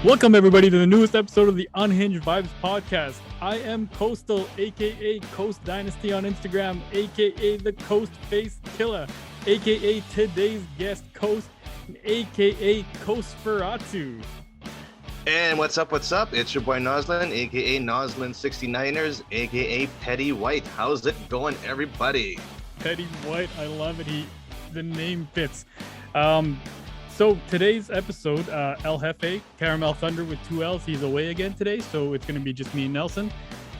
Welcome, everybody, to the newest episode of the Unhinged Vibes Podcast. I am Coastal, aka Coast Dynasty on Instagram, aka the Coast Face Killer, aka today's guest Coast, aka Coastferatu. And what's up? It's your boy Noslin, aka Noslin69ers, aka Petty White. How's it going, everybody? Petty White, I love it. The name fits. So today's episode, El Jefe, Caramel Thunder with 2 L's, he's away again today, so it's going to be just me and Nelson,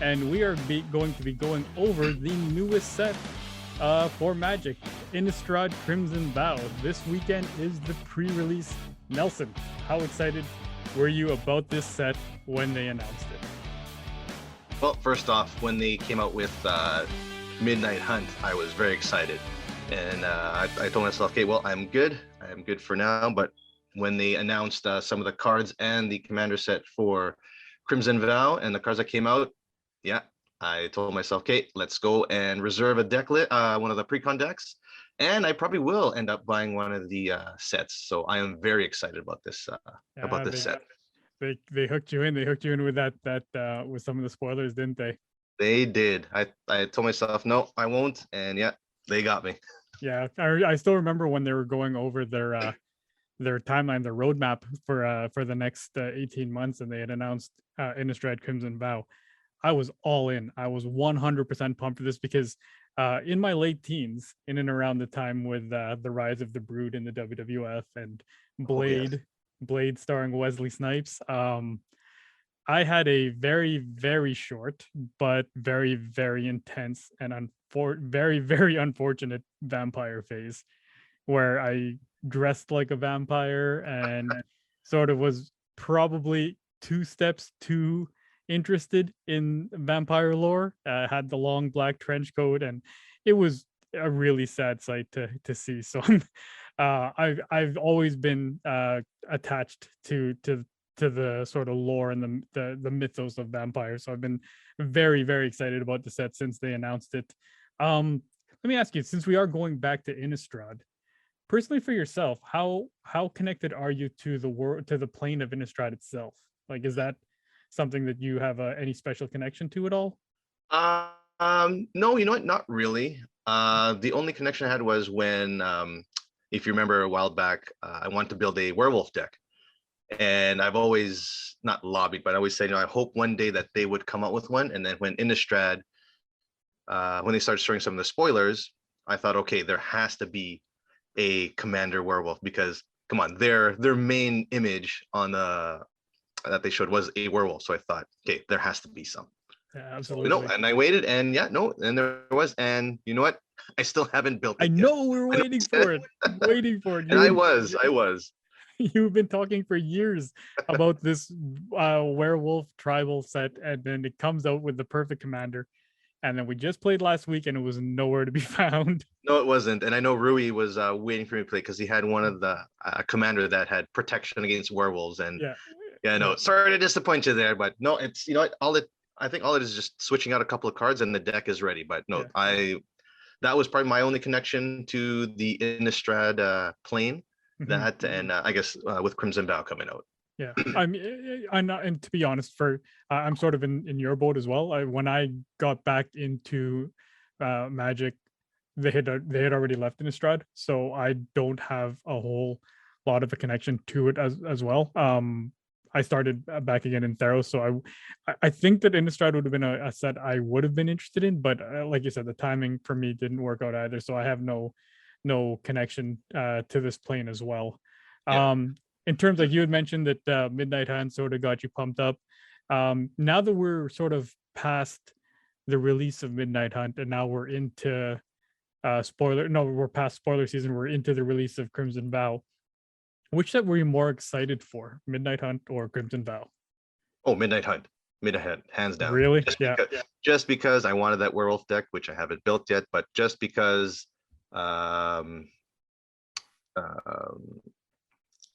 and we are going to be going over the newest set for Magic, Innistrad Crimson Vow. This weekend is the pre-release. Nelson, how excited were you about this set when they announced it? Well, first off, when they came out with Midnight Hunt, I was very excited. And I told myself, okay, well, I'm good for now. But when they announced some of the cards and the commander set for Crimson Vow and the cards that came out, yeah, I told myself, okay, let's go and reserve a decklet, one of the precon decks. And I probably will end up buying one of the sets. So I am very excited about this set. They hooked you in. They hooked you in with that with some of the spoilers, didn't they? They did. I told myself, no, I won't. And yeah, they got me. Yeah, I still remember when they were going over their timeline, their roadmap for the next 18 months, and they had announced Innistrad Crimson Vow. I was all in. I was 100% pumped for this because in my late teens, in and around the time with the rise of the Brood in the WWF and Blade starring Wesley Snipes, I had a very, very short, but very, very intense and very, very unfortunate vampire phase where I dressed like a vampire and sort of was probably 2 steps too interested in vampire lore. Had the long black trench coat, and it was a really sad sight to see. So I've always been attached to the sort of lore and the mythos of vampires. So I've been very, very excited about the set since they announced it. Let me ask you, since we are going back to Innistrad, personally for yourself, how connected are you to the world, to the plane of Innistrad itself? Like, is that something that you have any special connection to at all? No, you know what? Not really. The only connection I had was when, if you remember a while back, I wanted to build a werewolf deck. And I've always not lobbied, but I always say, I hope one day that they would come out with one. And then when Innistrad, when they started showing some of the spoilers, I thought, okay, there has to be a commander werewolf because, come on, their main image on that they showed was a werewolf. So I thought, okay, there has to be some. Yeah, absolutely. And I waited, and and there was, and you know what? I still haven't built it. I know we're waiting for it. Waiting for it. And I was. You've been talking for years about this werewolf tribal set, and then it comes out with the perfect commander. And then we just played last week, and it was nowhere to be found. No, it wasn't. And I know Rui was waiting for me to play because he had one of the commander that had protection against werewolves. And no, sorry to disappoint you there, but no, it's I think all it is just switching out a couple of cards and the deck is ready. But no, that was probably my only connection to the Innistrad plane. That and I guess with Crimson Vow coming out. Yeah, I'm not, and to be honest, I'm sort of in your boat as well. When I got back into Magic, they had already left Innistrad, so I don't have a whole lot of a connection to it as well. I started back again in Theros, so I think that Innistrad would have been a set I would have been interested in, but like you said, the timing for me didn't work out either, so I have no connection to this plane as well. In terms, like you had mentioned that Midnight Hunt sort of got you pumped up. Now that we're sort of past the release of Midnight Hunt and now we're into we're past spoiler season, we're into the release of Crimson Vow. Which set were you more excited for, Midnight Hunt or Crimson Vow? Oh, Midnight Hunt, hands down. Really? Just because I wanted that werewolf deck, which I haven't built yet, but just because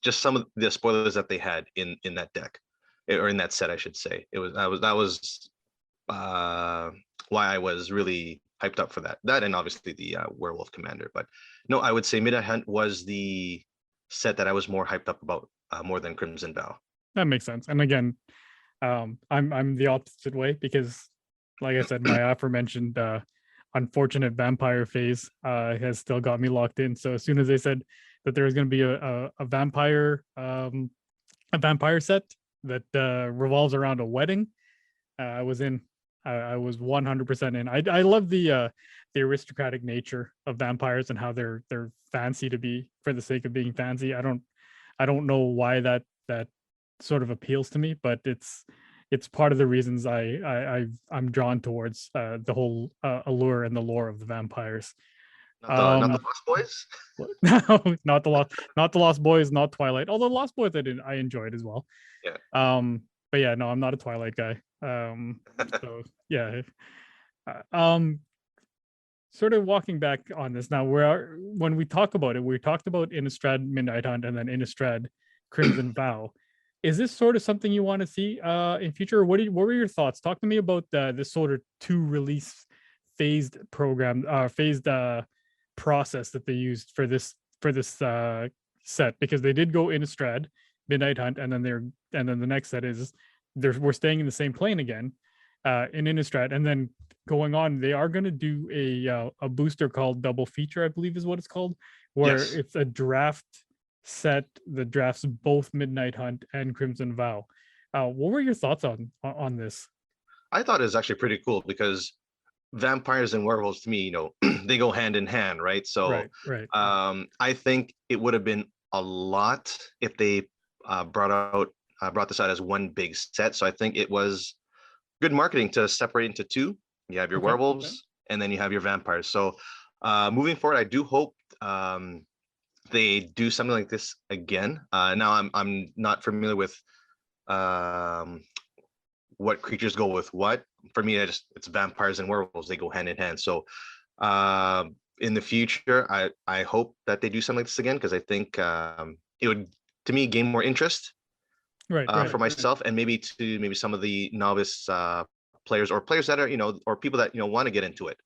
just some of the spoilers that they had in that deck, or in that set, I should say. That was why I was really hyped up for that. That and obviously the Werewolf Commander. But no, I would say Midnight Hunt was the set that I was more hyped up about, more than Crimson Vow. that makes sense. And again, I'm the opposite way because, like I said, my aforementioned unfortunate vampire phase has still got me locked in. So as soon as they said that there was going to be a vampire set that revolves around a wedding, I was in. I was 100% in. I love the aristocratic nature of vampires and how they're fancy to be for the sake of being fancy. I don't know why that sort of appeals to me, but it's part of the reasons I'm drawn towards the whole allure and the lore of the vampires. Not the Lost Boys. No, not the Lost Boys, not Twilight. Although Lost Boys I enjoyed as well. Yeah. But yeah, no, I'm not a Twilight guy. So yeah. Sort of walking back on this now, when we talk about it, we talked about Innistrad Midnight Hunt and then Innistrad Crimson Vow. Is this sort of something you want to see in future? What were your thoughts? Talk to me about this sort of 2 release phased program, phased process that they used for this set, because they did go Innistrad Midnight Hunt, and then the next set is we're staying in the same plane again in Innistrad, and then going on, they are going to do a booster called Double Feature, I believe is what it's called, where it's a draft set that drafts both Midnight Hunt and Crimson Vow. What were your thoughts on this? I thought it was actually pretty cool because vampires and werewolves, to me, they go hand in hand, right? So right. I think it would have been a lot if they brought this out as one big set. So I think it was good marketing to separate into 2. You have your werewolves and then you have your vampires. So moving forward, I do hope they do something like this again. Now I'm not familiar with what creatures go with what. For me, it's vampires and werewolves. They go hand in hand. So in the future, I hope that they do something like this again, because I think it would, to me, gain more interest for myself and maybe some of the novice players or players that are, or people that, want to get into it.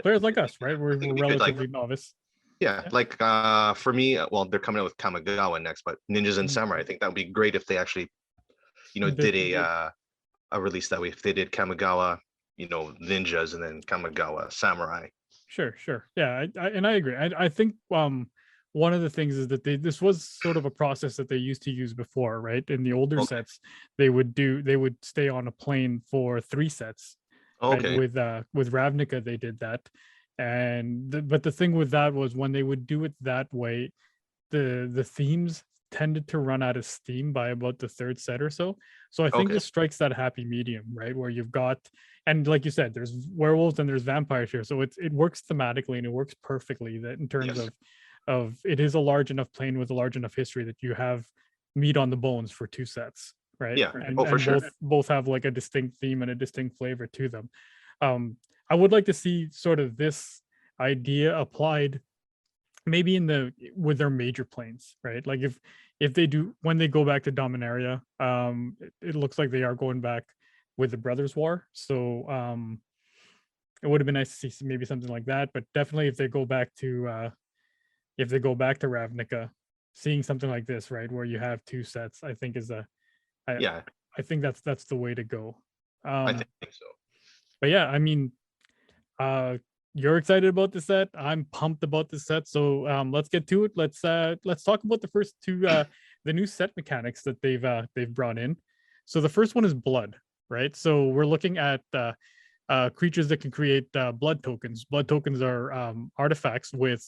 Players like us, right? We're relatively novice. Yeah, like for me, well, they're coming out with Kamigawa next, but Ninjas and Samurai, I think that would be great if they actually, did a release that way. If they did Kamigawa, Ninjas, and then Kamigawa Samurai. Sure. Yeah, I agree. I think one of the things is that this was sort of a process that they used to use before, right? In the older sets, they would stay on a plane for 3 sets. Okay. Right? With Ravnica, they did that, but the thing with that was when they would do it that way, the themes tended to run out of steam by about the 3rd set or so. So I think this strikes that happy medium, right? Where you've got, and like you said, there's werewolves and there's vampires here, so it works thematically and it works perfectly. That in terms of it is a large enough plane with a large enough history that you have meat on the bones for 2 sets, right? Yeah. And, for sure. both have like a distinct theme and a distinct flavor to them. I would like to see sort of this idea applied maybe with their major planes, right? Like if they do, when they go back to Dominaria, it looks like they are going back with the Brothers War. So it would have been nice to see maybe something like that. But definitely if they go back to Ravnica, seeing something like this, right, where you have 2 sets, I think I think that's the way to go. I think so. But yeah, I mean, you're excited about the set. I'm pumped about the set. So let's get to it. Let's talk about the first 2 the new set mechanics that they've brought in. So the first one is blood, right? So we're looking at creatures that can create blood tokens. Blood tokens are artifacts with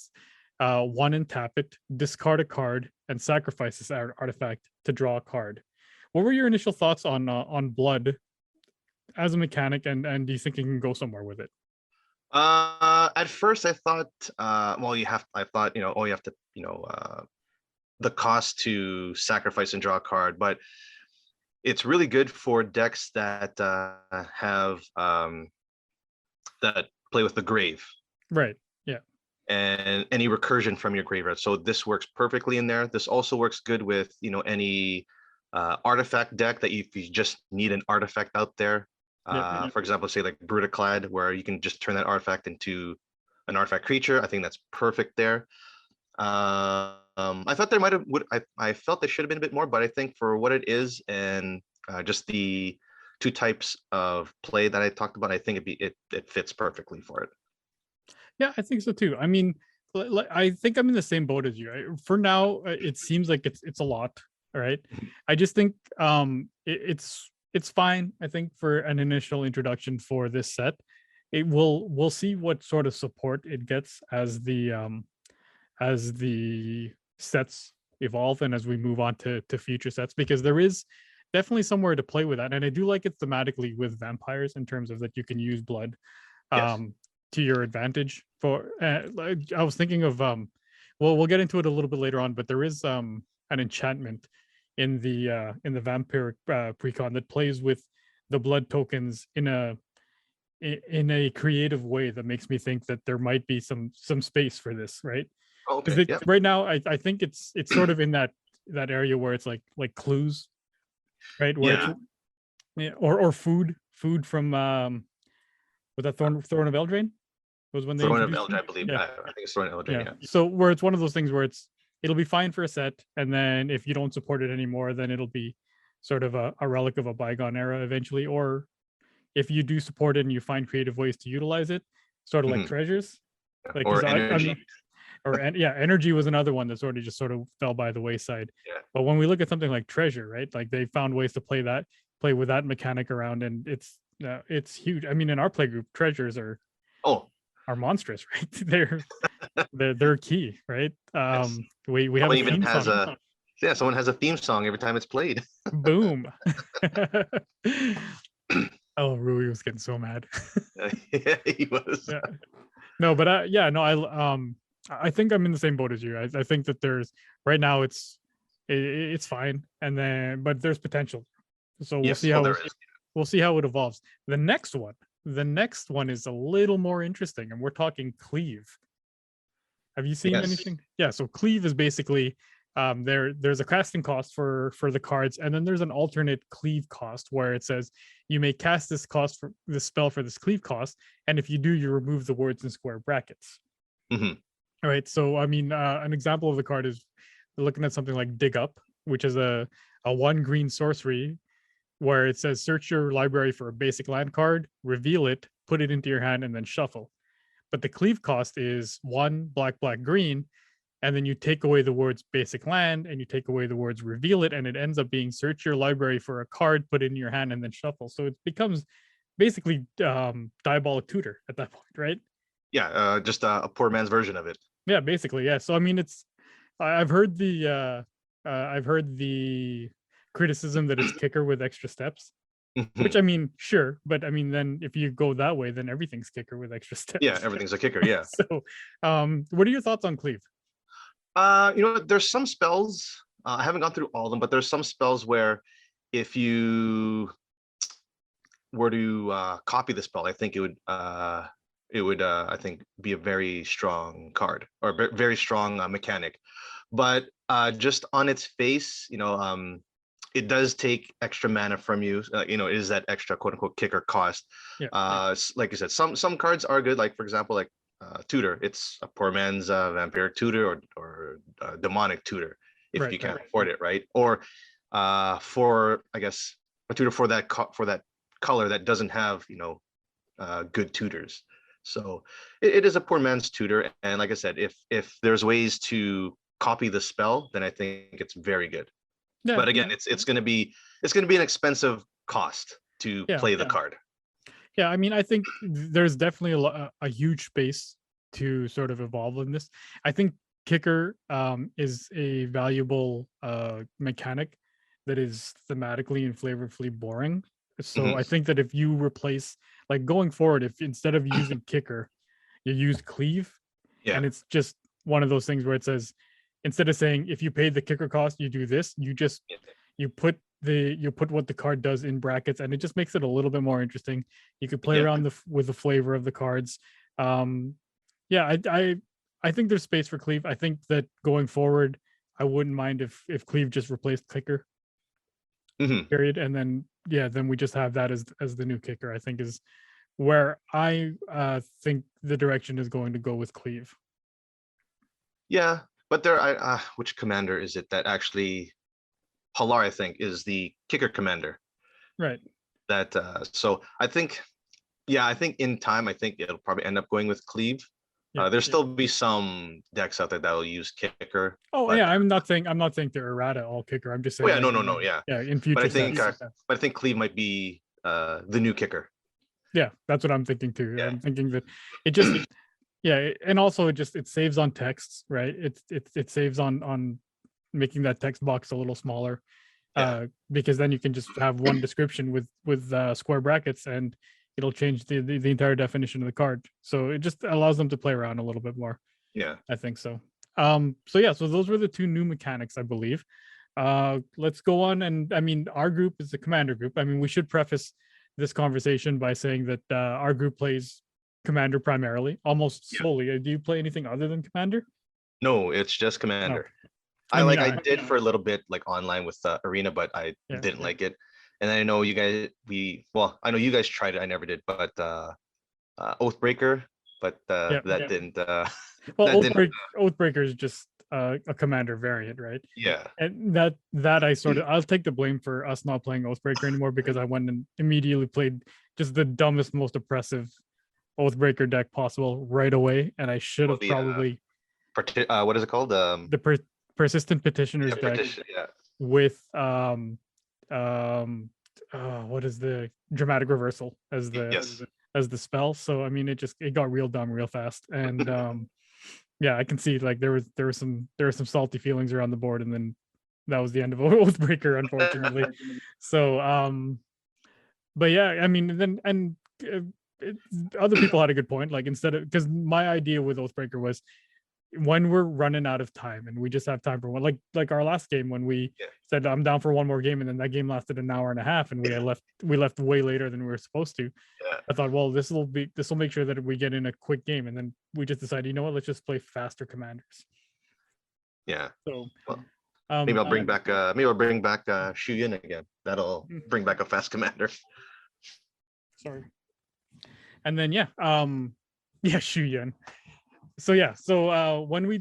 1 and tap it, discard a card, and sacrifice this artifact to draw a card. What were your initial thoughts on blood as a mechanic, and do you think you can go somewhere with it? At first I thought, you have to, the cost to sacrifice and draw a card, but it's really good for decks that have that play with the grave. Right. Yeah. And any recursion from your graveyard. So this works perfectly in there. This also works good with, any artifact deck that if you just need an artifact out there. For example, say like Brutaclad, where you can just turn that artifact into an artifact creature. I think that's perfect there. I thought there might have I felt there should have been a bit more, but I think for what it is and just the two types of play that I talked about, I think it fits perfectly for it. Yeah, I think so too. I mean, I think I'm in the same boat as you. For now, it seems like it's a lot. All right. I just think it's fine. I think for an initial introduction for this set, we'll see what sort of support it gets as the sets evolve and as we move on to future sets, because there is definitely somewhere to play with that. And I do like it thematically with vampires in terms of that you can use blood Yes. to your advantage. For like, I was thinking of well, we'll get into it a little bit later on, but there is an enchantment in the vampiric precon that plays with the blood tokens in a creative way that makes me think that there might be some space for this, right? Okay. Because Yeah. right now I think it's sort of in that area where it's like clues, right? Where Yeah. it's yeah, or food from was that Thorn of Eldraine? Was when they Throwing of introduced Eldritch, them? I believe. Yeah, I think it's Throwing of Eldritch. yeah. Yeah. So where it's one of those things where it'll be fine for a set, and then if you don't support it anymore, then it'll be sort of a relic of a bygone era eventually. Or if you do support it and you find creative ways to utilize it, sort of like Mhm. treasures. Like, Or because I energy. mean, yeah, energy was another one that sort of fell by the wayside. Yeah. But when we look at something like treasure, right? Like they found ways to play with that mechanic around, and it's huge. I mean, in our playgroup, treasures Oh, are monstrous, right? They're key, right? yes. We have a Someone even theme has song. someone has a theme song every time it's played. Boom. Oh, Rui was getting so mad. Yeah, he was. Yeah. No, but yeah, no, I think I'm in the same boat as you. I think that there's right now it's fine, and then but there's potential. So Yes. Oh, there is. we'll see how it evolves. The next one is a little more interesting, and we're talking cleave. Have you seen Yes. anything? Yeah, so cleave is basically there's a casting cost for the cards, and then there's an alternate cleave cost where it says you may cast this cost for this spell for this cleave cost, and if you do, you remove the words in square brackets. Mm-hmm. All right, so I mean, an example of the card is looking at something like Dig Up, which is a 1 green sorcery where it says search your library for a basic land card, reveal it, put it into your hand, and then shuffle. But the cleave cost is 1 black, black, green, and then you take away the words basic land and you take away the words reveal it, and it ends up being search your library for a card, put it in your hand, and then shuffle. So it becomes basically diabolic tutor at that point, right? Yeah, just a poor man's version of it. Yeah, basically, yeah. So I mean, I've heard the criticism that it's kicker with extra steps, which I mean, sure, but I mean, then if you go that way, then everything's kicker with extra steps. Yeah, everything's a kicker. Yeah. So, what are your thoughts on cleave? There's some spells. I haven't gone through all of them, but there's some spells where if you were to copy the spell, I think it would I think be a very strong card or very strong mechanic. But just on its face, it does take extra mana from you. It is that extra quote unquote kicker cost. Yeah. Like you said, some cards are good. Like for example, like tutor. It's a poor man's vampiric tutor or demonic tutor if Right, you can't right. afford it, right? Or for I guess a tutor for that color that doesn't have good tutors. So it is a poor man's tutor, and like I said, if there's ways to copy the spell, then I think it's very good. Yeah, But again, it's going to be an expensive cost to play the card. Yeah, I mean, I think there's definitely a huge space to sort of evolve in this. I think kicker is a valuable mechanic that is thematically and flavorfully boring. So I think that if you replace, like going forward, if instead of using kicker, you use cleave, and it's just one of those things where it says, instead of saying if you paid the kicker cost, you do this, you put what the card does in brackets, and it just makes it a little bit more interesting. You could play around with the flavor of the cards. Yeah, I think there's space for cleave. I think that going forward, I wouldn't mind if cleave just replaced kicker. Period. And then then we just have that as the new kicker. I think is where I think the direction is going to go with cleave. Yeah, But which commander is it that actually Halar, I think, is the kicker commander. Right. That so I think, yeah, I think in time, I think it'll probably end up going with Cleave. There'll still be some decks out there that will use kicker. Oh but, yeah, I'm not saying they're errata all kicker. I'm just saying. Oh yeah, no, yeah. Yeah, in But future I think, sets. but I think Cleave might be the new kicker. Yeah, that's what I'm thinking too. Yeah. I'm thinking that it just, yeah, and also it saves on texts, right? It saves on making that text box a little smaller, because then you can just have one description with square brackets, and it'll change the entire definition of the card. So it just allows them to play around a little bit more. Yeah, I think so. So those were the two new mechanics, I believe. Let's go on, and I mean, our group is the commander group. I mean, we should preface this conversation by saying that our group plays commander primarily, almost solely. Do you play anything other than commander? No, it's just commander. No. I did for a little bit like online with Arena, but I didn't like it. And I know you guys, I know you guys tried it. I never did, but Oathbreaker, but that didn't. Well, Oathbreaker is just a commander variant, right? Yeah. And that I'll take the blame for us not playing Oathbreaker anymore, because I went and immediately played just the dumbest, most oppressive Oathbreaker deck possible right away, and I should have probably what is it called? The persistent petitioners deck with what is the dramatic reversal as the spell. So I mean, it got real dumb real fast, and yeah, I can see like there were some salty feelings around the board, and then that was the end of Oathbreaker, unfortunately. So but yeah, I mean, other people had a good point. Like, instead of, because my idea with Oathbreaker was, when we're running out of time and we just have time for one, like our last game, when we said I'm down for one more game, and then that game lasted an hour and a half, and we left way later than we were supposed to. I thought, well, this will make sure that we get in a quick game, and then we just decided, you know what, let's just play faster commanders. So maybe I'll bring back Shu Yun again. That'll bring back a fast commander. Sorry. And then Shu Yun. So when we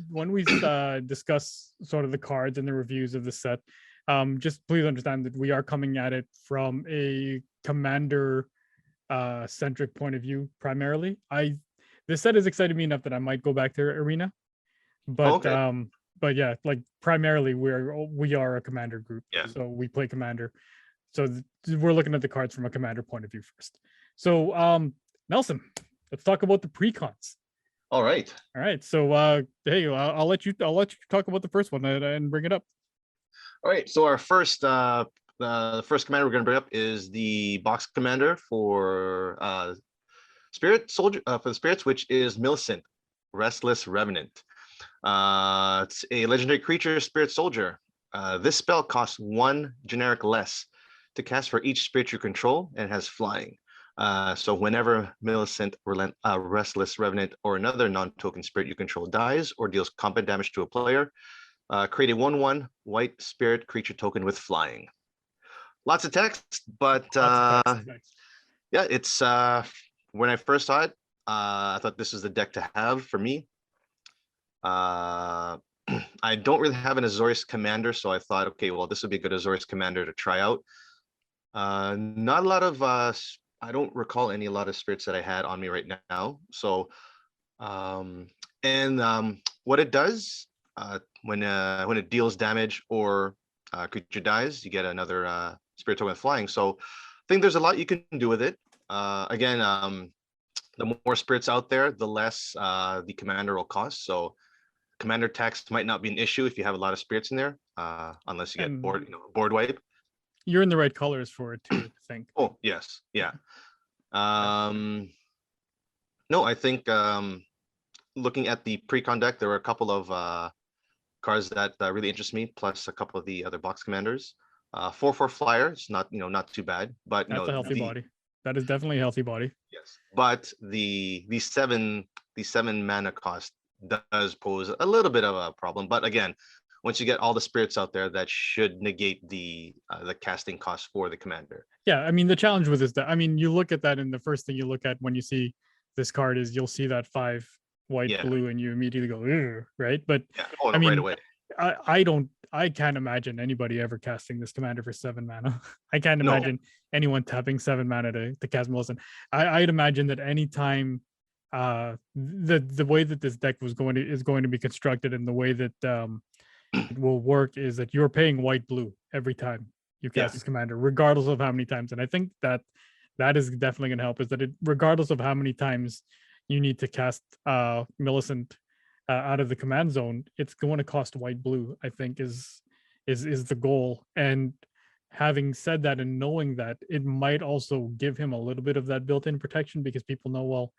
discuss sort of the cards and the reviews of the set, just please understand that we are coming at it from a commander centric point of view primarily. This set has excited me enough that I might go back to Arena, but yeah, like primarily we are a commander group, so we play commander. So we're looking at the cards from a commander point of view first. So Nelson, let's talk about the precons. All right. So hey, I'll let you talk about the first one and bring it up. All right. So our first the first commander we're going to bring up is the box commander for Spirit Soldier, for the spirits, which is Millicent, Restless Revenant. It's a legendary creature, Spirit Soldier. This spell costs 1 generic less to cast for each spirit you control, and has flying. So whenever Millicent, Restless Revenant, or another non-token spirit you control dies or deals combat damage to a player, create a 1/1 white spirit creature token with flying. Lots of text, but yeah, it's when I first saw it, I thought this is the deck to have for me. I don't really have an Azorius commander, so I thought, okay, well, this would be a good Azorius commander to try out. Not a lot of I don't recall a lot of spirits that I had on me right now. So, what it does, when it deals damage or creature dies, you get another spirit token with flying. So, I think there's a lot you can do with it. Again, the more spirits out there, the less the commander will cost. So, commander tax might not be an issue if you have a lot of spirits in there, unless you get board wipe. You're in the right colors for it too, I think. Oh yes, yeah. No, I think looking at the precon deck, there were a couple of cards that really interest me, plus a couple of the other box commanders. 4/4 flyer, it's not too bad, but that's a healthy body. That is definitely a healthy body. Yes, but the 7 mana cost does pose a little bit of a problem. But again, once you get all the spirits out there, that should negate the casting cost for the commander. Yeah, I mean, the challenge with this, I mean, you look at that, and the first thing you look at when you see this card is you'll see that 5 white Yeah. blue, and you immediately go, "Ugh," right? But Yeah. Oh, I no, right mean, away. I can't imagine anybody ever casting this commander for 7 mana. I can't No. imagine anyone tapping 7 mana to cast Millicent. I'd imagine that anytime the way that this deck is going to be constructed, and the way that it will work, is that you're paying white blue every time you Yeah. cast this commander, regardless of how many times. And I think that that is definitely going to help, is that regardless of how many times you need to cast Millicent out of the command zone, it's going to cost white blue, I think, is the goal. And having said that, and knowing that, it might also give him a little bit of that built-in protection, because people know, well,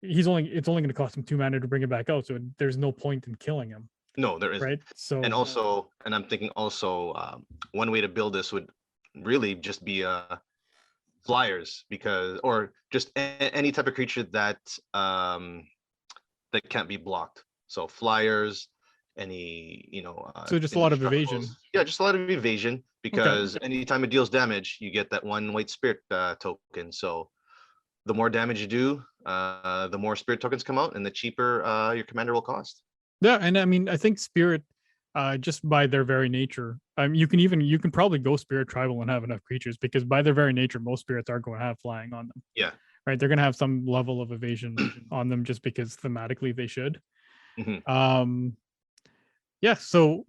it's only going to cost him 2 mana to bring it back out, so there's no point in killing him, No, there isn't. right? So And also, and I'm thinking also, one way to build this would really just be flyers, because, or just any type of creature that that can't be blocked. So flyers, any, so just a lot of evasion. indestructibles. Yeah, just a lot of evasion, because anytime it deals damage, you get that one white spirit token. So the more damage you do, the more spirit tokens come out, and the cheaper your commander will cost. Yeah, and I mean, I think spirit, just by their very nature, you can probably go spirit tribal and have enough creatures, because by their very nature, most spirits are going to have flying on them. Yeah. Right, they're going to have some level of evasion on them, just because thematically they should. Mm-hmm. Yeah. So,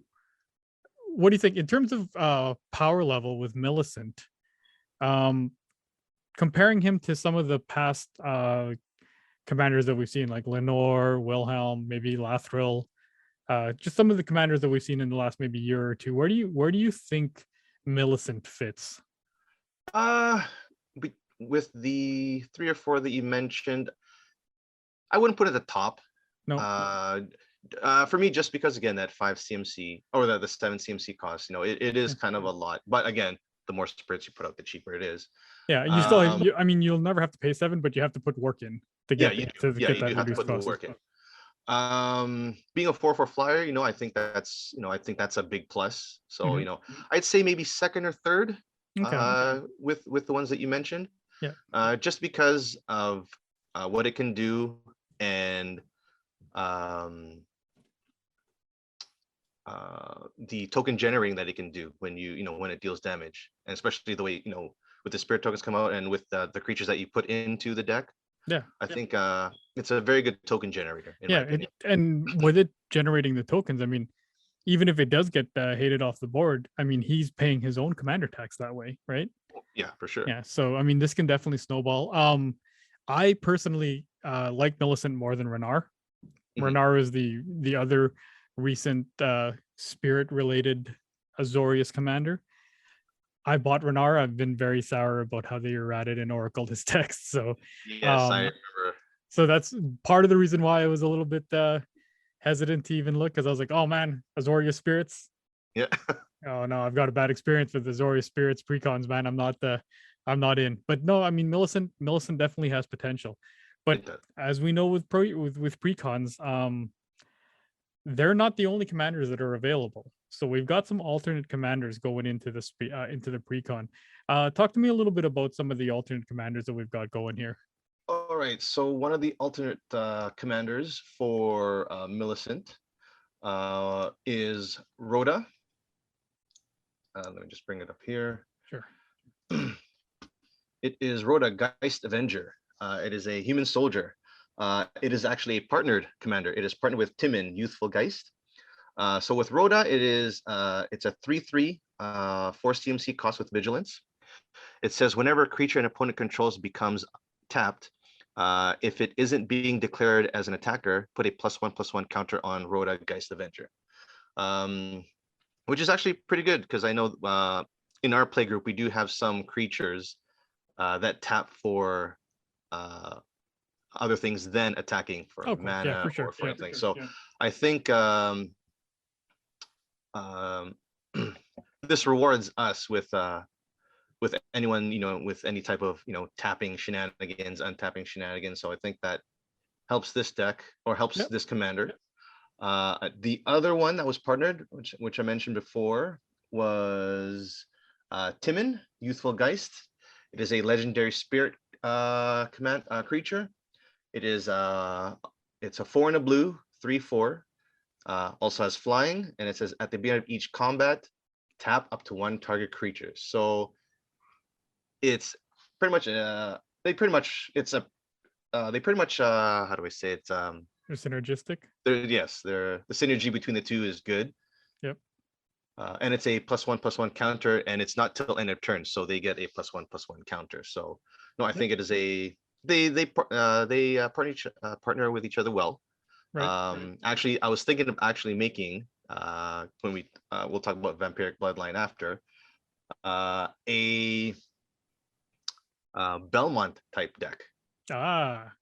what do you think in terms of power level with Millicent? Comparing him to some of the past commanders that we've seen, like Lenore, Wilhelm, maybe Lathril, just some of the commanders that we've seen in the last maybe year or two. Where do you think Millicent fits? With the 3 or 4 that you mentioned, I wouldn't put it at the top. No. For me, just because, again, that 5 CMC or the 7 CMC cost, it is kind of a lot. But again, the more spirits you put out, the cheaper it is. Yeah, you still. I mean, you'll never have to pay 7, but you have to put work in to get you that do have to reduced put the cost. work in. Being a 4/4 flyer, I think that's a big plus. So I'd say maybe second or third, with the ones that you mentioned. Yeah. Just because of what it can do, and the token generating that it can do when when it deals damage, and especially the way with the spirit tokens come out, and with the creatures that you put into the deck. Yeah, I think it's a very good token generator. In my opinion. And with it generating the tokens, I mean, even if it does get hated off the board, I mean, he's paying his own commander tax that way, right? Yeah, for sure. Yeah, so I mean, this can definitely snowball. I personally like Millicent more than Renar. Mhm. Renar is the other recent spirit related Azorius commander. I bought Renar. I've been very sour about how they errated and oracled his text. So yes, I remember. So that's part of the reason why I was a little bit hesitant to even look, because I was like, oh man, Azorius spirits. Yeah. Oh no, I've got a bad experience with Azorius spirits precons, man. I'm not in. But no, I mean, Millicent definitely has potential. But as we know with precons, they're not the only commanders that are available. So we've got some alternate commanders going into the precon. Talk to me a little bit about some of the alternate commanders that we've got going here. All right. So one of the alternate commanders for Millicent is Rhoda. Let me just bring it up here. Sure. It is Rhoda, Geist Avenger. It is a human soldier. It is actually a partnered commander. It is partnered with Timon, Youthful Geist. So with Rhoda, it's a 3/3 force TMC cost with vigilance. It says whenever a creature an opponent controls becomes tapped, if it isn't being declared as an attacker, put a +1/+1 counter on Rhoda, Geist Avenger. Which is actually pretty good, because I know in our play group we do have some creatures that tap for other things than attacking for mana or for anything. So I think this rewards us with anyone with any type of tapping shenanigans, untapping shenanigans. So I think that helps this deck, or helps this commander. The other one that was partnered, which I mentioned before, was Timon, Youthful Geist. It is a legendary spirit creature. It is it's a 4 and a blue, 3/4. Also has flying, and it says at the beginning of each combat, tap up to one target creature. So it's pretty much they pretty much it's a they pretty much how do I say it? They're synergistic. The synergy between the two is good. Yep. And it's a +1/+1 counter, and it's not till end of turn, so they get a +1/+1 counter. So no, I think it is a partner with each other well. Right. Actually, I was thinking of actually making when we'll talk about Vampiric Bloodline after a Belmont type deck. Ah.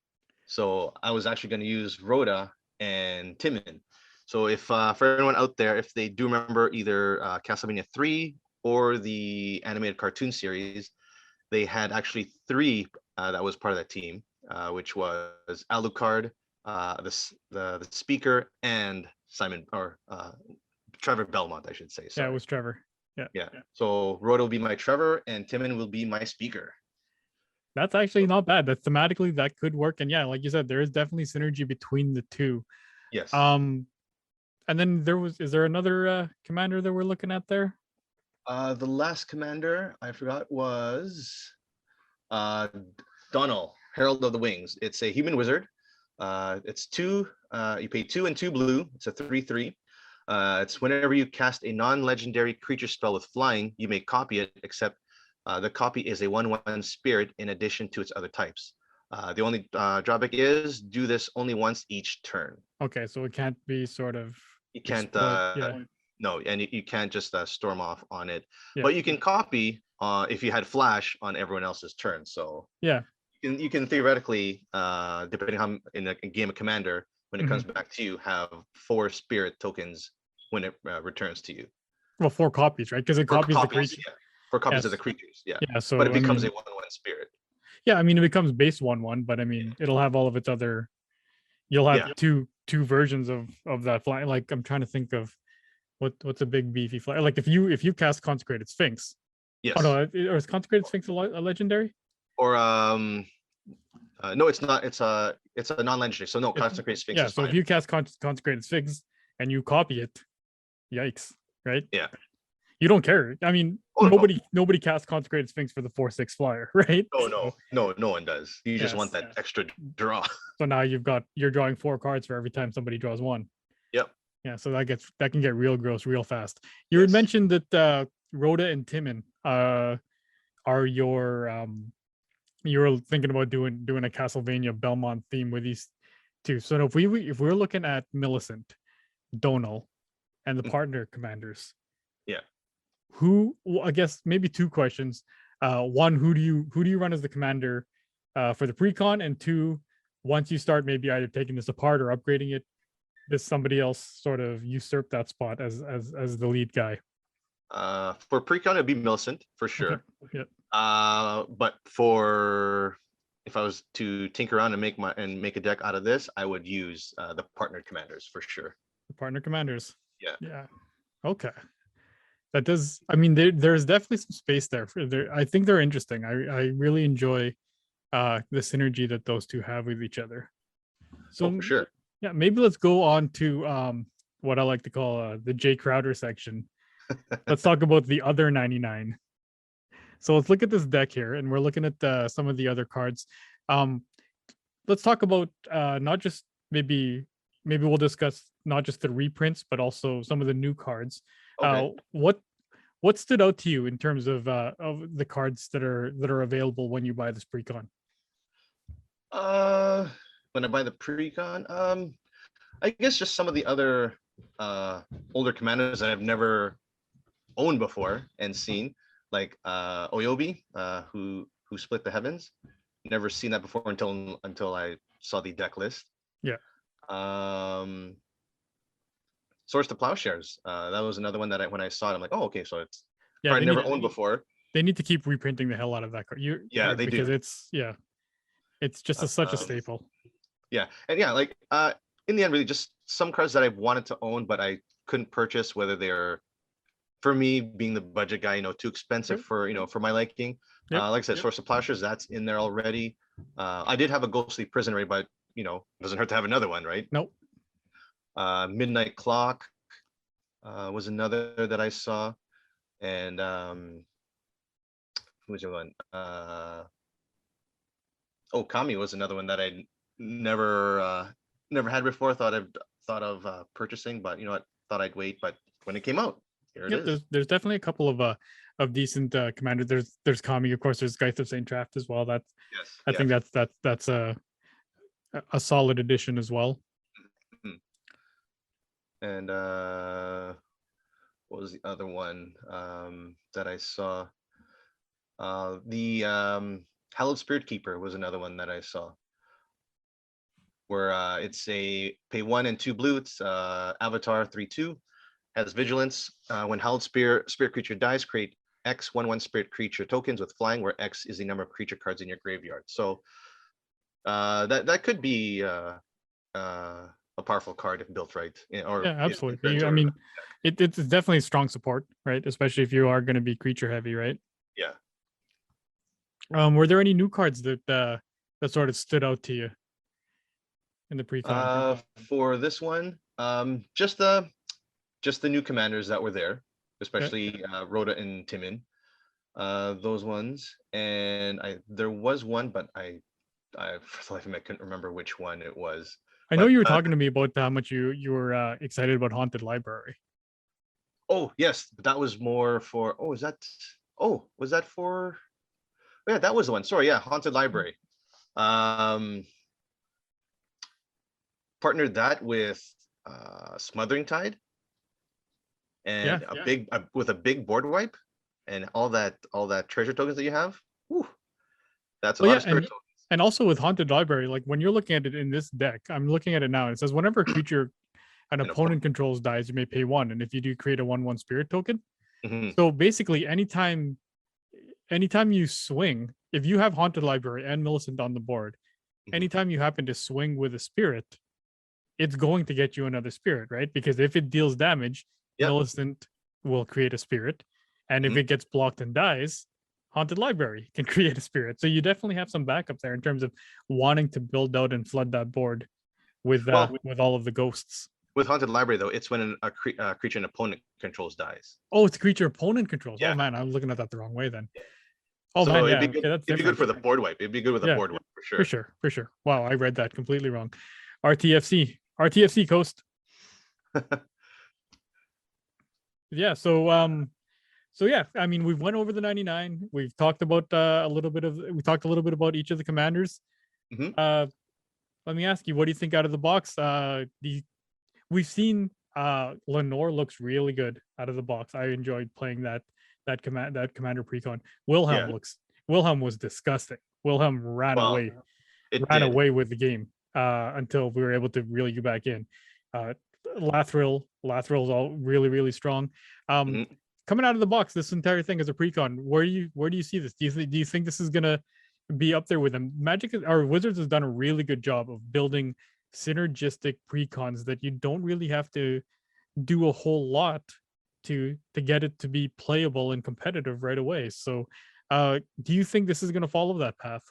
So I was actually going to use Rhoda and Timon. So if for anyone out there, if they do remember either Castlevania 3 or the animated cartoon series, they had actually 3 that was part of that team, which was Alucard, the speaker, and Simon or Trevor Belmont, I should say. Yeah, it Sorry. was Trevor. Yeah. So Rhoda will be my Trevor, and Timon will be my speaker. That's actually not bad. That thematically that could work. And yeah, like you said, there is definitely synergy between the two. Yes. And then is there another commander that we're looking at there? The last commander I forgot was Donald, Herald of the Wings. It's a human wizard. It's 2. You pay 2 and 2 blue. It's a 3/3. It's whenever you cast a non-legendary creature spell with flying, you may copy it, except the copy is a 1/1 spirit in addition to its other types. The only drawback is do this only once each turn. Okay, so it can't be sort of. You can't. No, and you can't just storm off on it. Yeah. But you can copy if you had flash on everyone else's turn. So yeah, you can theoretically, depending on in a game of Commander, when it comes back to you, have 4 spirit tokens when it returns to you. Well, 4 copies, right? Because it copies the creature. Yeah. 4 copies of the creatures. Yeah. Yeah. So, but it becomes a 1/1 spirit. Yeah, I mean, it becomes base 1/1, but I mean, it'll have all of its other. You'll have two versions of that fly. Like I'm trying to think of what's a big beefy fly. Like if you cast Consecrated Sphinx. Yes. Oh no, or is Consecrated Sphinx a legendary? Or no, it's not. It's a non-legendary. So no, Consecrated Sphinx. Yeah. So if you cast Consecrated Sphinx and you copy it, yikes, right? Yeah. You don't care. I mean, nobody casts Consecrated Sphinx for the 4/6 flyer, right? No one does. You just want that extra draw. So now you're drawing 4 cards for every time somebody draws 1. Yep. Yeah, so that can get real gross real fast. You had mentioned that Rhoda and Timon are your you were thinking about doing a Castlevania Belmont theme with these two. So if we're looking at Millicent, Donal, and the partner commanders. Yeah. I guess maybe 2 questions. One, who do you run as the commander for the precon? And 2, once you start maybe either taking this apart or upgrading it, does somebody else sort of usurp that spot as the lead guy? For precon, it'd be Millicent for sure. Okay. Yep. But for if I was to tinker around and make a deck out of this, I would use the partner commanders for sure. The partner commanders. Yeah. Yeah. Okay. That does. I mean, there's definitely some space there. I think they're interesting. I really enjoy the synergy that those two have with each other. So for sure. Yeah, maybe let's go on to what I like to call the Jay Crowder section. Let's talk about the other 99. So let's look at this deck here, and we're looking at some of the other cards. Let's talk about not just maybe we'll discuss not just the reprints, but also some of the new cards. Okay. What stood out to you in terms of the cards that are available when you buy this precon? When I buy the precon, I guess just some of the other older commanders that I've never owned before and seen, like Oyobi, who split the heavens. Never seen that before until I saw the deck list. Yeah. Source to Plowshares. That was another one that when I saw it, I'm like, oh, okay, so it's I never owned before. They need to keep reprinting the hell out of that card. They because do. It's just such a staple. Yeah, and like in the end, really just some cards that I wanted to own, but I couldn't purchase, whether they're, for me being the budget guy, too expensive for my liking. Like I said, Source of Plowshares, that's in there already. I did have a Ghostly Prisoner, but doesn't hurt to have another one, right? Nope. Midnight Clock was another that I saw, and who was the one? Kami was another one that I never had before. Thought of purchasing, but you know what? Thought I'd wait. But when it came out, here it is. There's definitely a couple of decent commanders. There's Kami, of course. There's Geist of Saint Traft as well. I think that's a solid addition as well. And what was the other one that I saw? The Hallowed Spirit Keeper was another one that I saw, where it's a pay 1 and 2 blue. It's Avatar 3/2, has vigilance. When Hallowed Spirit creature dies, create X 1/1 spirit creature tokens with flying, where X is the number of creature cards in your graveyard. So that could be a powerful card if built right. Or yeah, absolutely. I mean, it's definitely strong support, right? Especially if you are going to be creature heavy, right? Yeah. Were there any new cards that sort of stood out to you in the pre-con? For this one, just the new commanders that were there, especially Rhoda and Timon. Those ones, and there was one, but I for the life of me I couldn't remember which one it was. I know you were talking to me about how much you were excited about Haunted Library. Oh yes, that was more for. Was that for? Yeah, that was the one. Sorry, yeah, Haunted Library. Partnered that with Smothering Tide, and with a big board wipe, and all that treasure tokens that you have. Whew, that's a lot of spirit tokens. And also with Haunted Library, like when you're looking at it in this deck, I'm looking at it now. And it says whenever a creature an opponent controls dies, you may pay 1, and if you do, create a 1/1 spirit token. So basically, anytime you swing, if you have Haunted Library and Millicent on the board, anytime you happen to swing with a spirit, it's going to get you another spirit, right? Because if it deals damage, Millicent will create a spirit, and if it gets blocked and dies, Haunted Library can create a spirit. So you definitely have some backup there in terms of wanting to build out and flood that board with all of the ghosts. With Haunted Library, though, it's when a creature an opponent controls dies. Oh, it's a creature opponent controls. Yeah. Oh man, I'm looking at that the wrong way then. Oh so man, it'd be good, it'd be good for the board wipe. It'd be good with a board wipe for sure. For sure. Wow, I read that completely wrong. RTFC Coast. Yeah. So yeah, I mean, we've went over the 99. We've talked about a little bit about each of the commanders. Let me ask you, what do you think out of the box? We've seen Lenore looks really good out of the box. I enjoyed playing that commander precon. Wilhelm was disgusting. Wilhelm ran away with the game until we were able to really get back in. Lathrill's all really, really strong. Coming out of the box, this entire thing as a precon, where do you see this? Do you think this is gonna be up there with them? Wizards has done a really good job of building synergistic precons that you don't really have to do a whole lot to get it to be playable and competitive right away. So do you think this is going to follow that path?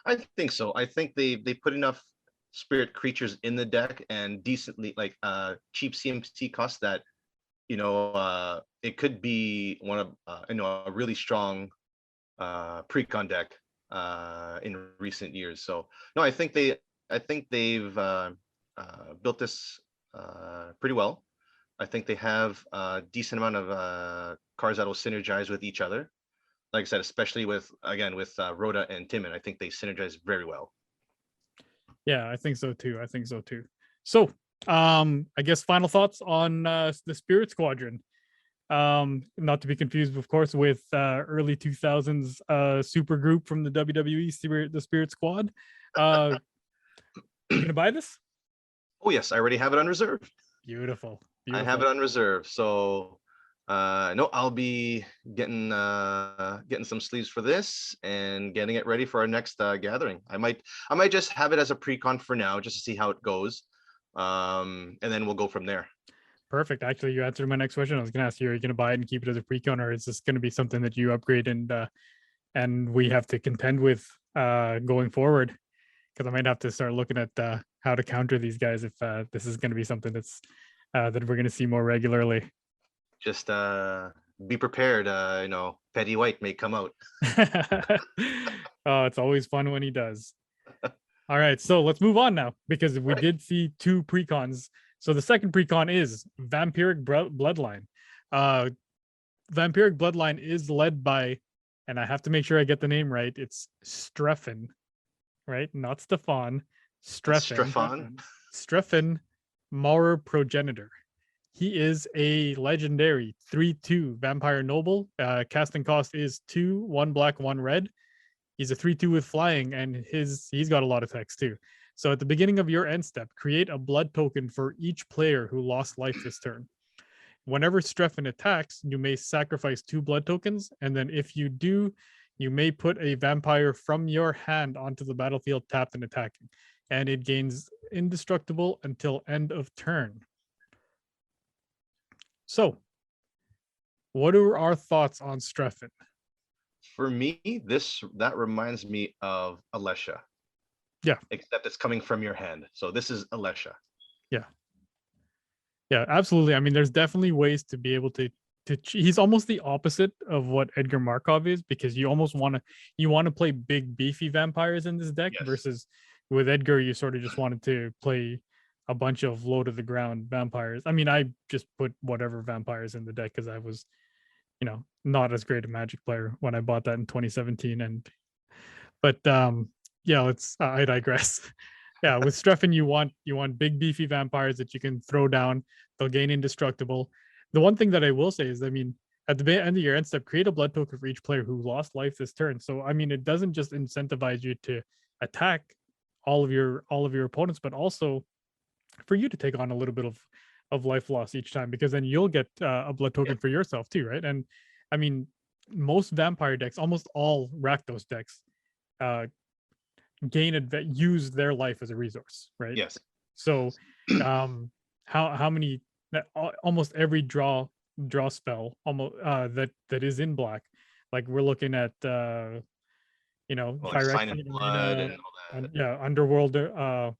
I think so. I think they put enough spirit creatures in the deck and decently cheap CMC costs that it could be one of a really strong precon deck in recent years. So no, I think they've built this pretty well. I think they have a decent amount of cards that will synergize with each other. Like I said, especially with Rhoda and Timon, I think they synergize very well. Yeah, I think so too. So, I guess final thoughts on the Spirit Squadron. Not to be confused, of course, with early 2000s super group from the WWE, the Spirit Squad. You gonna buy this? Oh yes, I already have it on reserve. Beautiful. I have it on reserve. So no, I'll be getting some sleeves for this and getting it ready for our next gathering. I might just have it as a pre-con for now, just to see how it goes. And then we'll go from there. Perfect. Actually, you answered my next question. I was going to ask you, are you going to buy it and keep it as a pre-con, or is this going to be something that you upgrade and we have to contend with going forward? because I might have to start looking at how to counter these guys if this is going to be something that's that we're going to see more regularly. Just be prepared. Petty White may come out. Oh, it's always fun when he does. All right, so let's move on now because we did see 2 precons. So the second precon is Vampiric Bloodline. Vampiric Bloodline is led by, and I have to make sure I get the name right. It's Streffen, right? Not Stefan. Streffen. Streffen Maurer Progenitor. He is a legendary 3/2 vampire noble. Casting cost is 2, 1 black, 1 red. He's a 3/2 with flying, and he's got a lot of text too. So at the beginning of your end step, create a blood token for each player who lost life this turn. Whenever Streffen attacks, you may sacrifice 2 blood tokens, and then if you do, you may put a vampire from your hand onto the battlefield tapped and attacking, and it gains indestructible until end of turn. So, what are our thoughts on Streffen? For me, that reminds me of Alesha. Yeah. Except it's coming from your hand. So this is Alesha. Yeah. Yeah, absolutely. I mean, there's definitely ways to be able to he's almost the opposite of what Edgar Markov is, because you almost want to play big beefy vampires in this deck, versus with Edgar you sort of just wanted to play a bunch of low to the ground vampires. I mean, I just put whatever vampires in the deck because I was, not as great a Magic player when I bought that in 2017. But yeah, I digress. Yeah, with Streffen, you want big beefy vampires that you can throw down. They'll gain indestructible. The one thing that I will say is, I mean, at the end of your end step, create a blood token for each player who lost life this turn. So I mean, it doesn't just incentivize you to attack all of your opponents, but also for you to take on a little bit of life loss each time, because then you'll get a blood token for yourself too, right? And I mean, most vampire decks, almost all Rakdos decks, use their life as a resource, right? Yes. So how many, almost every draw spell almost that is in black, like we're looking at Phyrexian Blood and all that.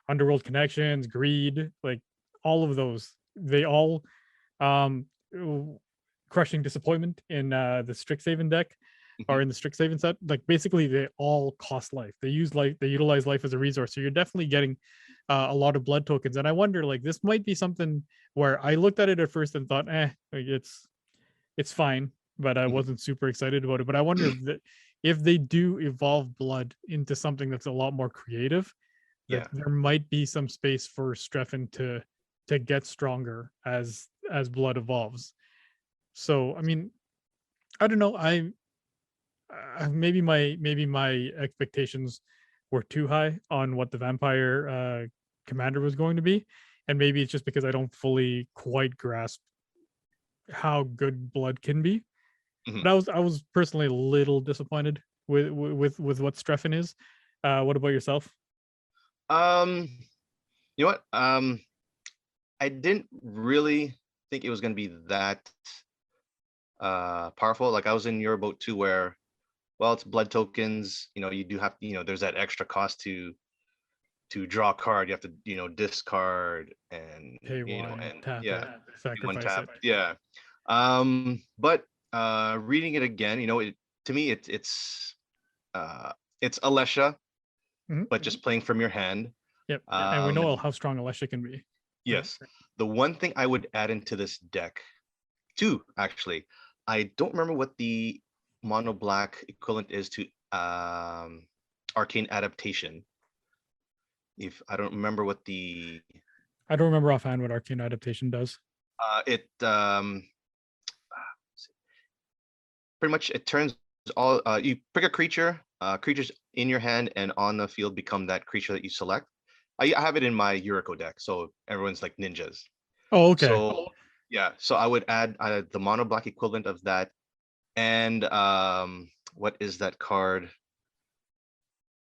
Underworld Connections, Greed, like all of those, they all Crushing Disappointment in the Strixhaven deck, or in the Strixhaven set, like basically they all cost life. They utilize life as a resource. So you're definitely getting a lot of blood tokens. And I wonder, like, this might be something where I looked at it at first and thought, like it's fine, but I wasn't super excited about it. But I wonder if they do evolve blood into something that's a lot more creative, that there might be some space for Streffen to get stronger as blood evolves. So I mean, I don't know. Maybe my expectations were too high on what the vampire commander was going to be, and maybe it's just because I don't fully quite grasp how good blood can be. But I was personally a little disappointed with what Streffen is. What about yourself? You know what? I didn't really think it was going to be that powerful. Like, I was in your boat too, where, well, it's blood tokens. You do have, there's that extra cost to draw a card. You have to, discard and Pay one, and tap sacrifice one tap. it. Yeah. But reading it again, to me it's Alesha, but just playing from your hand. Yep. And we know how strong Alesha can be. Yes. The one thing I would add into this deck, too, actually, I don't remember what the mono black equivalent is to Arcane Adaptation. If I don't remember what I don't remember offhand what Arcane Adaptation does. It pretty much, it turns all you pick a creature, creatures in your hand and on the field become that creature that you select. I have it in my Yuriko deck, so everyone's like ninjas. Oh, okay. So yeah, so I would add the mono black equivalent of that, and what is that card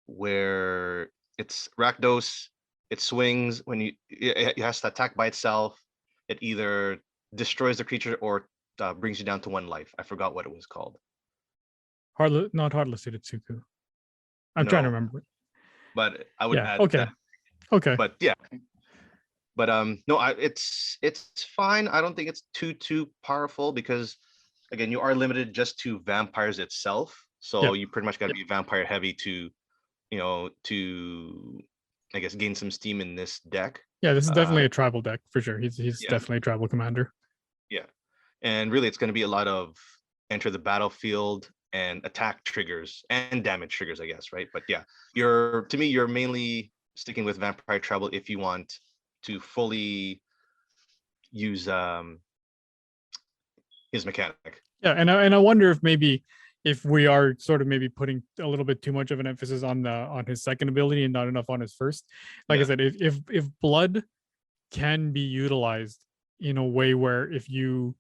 where it's Rakdos? It swings when it has to attack by itself. It either destroys the creature or brings you down to 1 life. I forgot what it was called. Not Heartless Hitotsuku. I'm trying to remember. but I would Yeah. add Okay. that. Okay. But yeah, but no, it's fine. I don't think it's too powerful because again, you are limited just to vampires itself. So Yep. you pretty much got to be vampire heavy to, to I guess gain some steam in this deck. Yeah, this is Uh, definitely a tribal deck for sure. He's yeah, definitely a tribal commander. yeah, and really, it's going to be a lot of enter the battlefield and attack triggers and damage triggers, I guess, right? But yeah, you're mainly sticking with vampire tribal if you want to fully use his mechanic. Yeah, and I wonder if maybe if we are sort of maybe putting a little bit too much of an emphasis on his second ability and not enough on his first. Like I Yeah, said, if blood can be utilized in a way where if you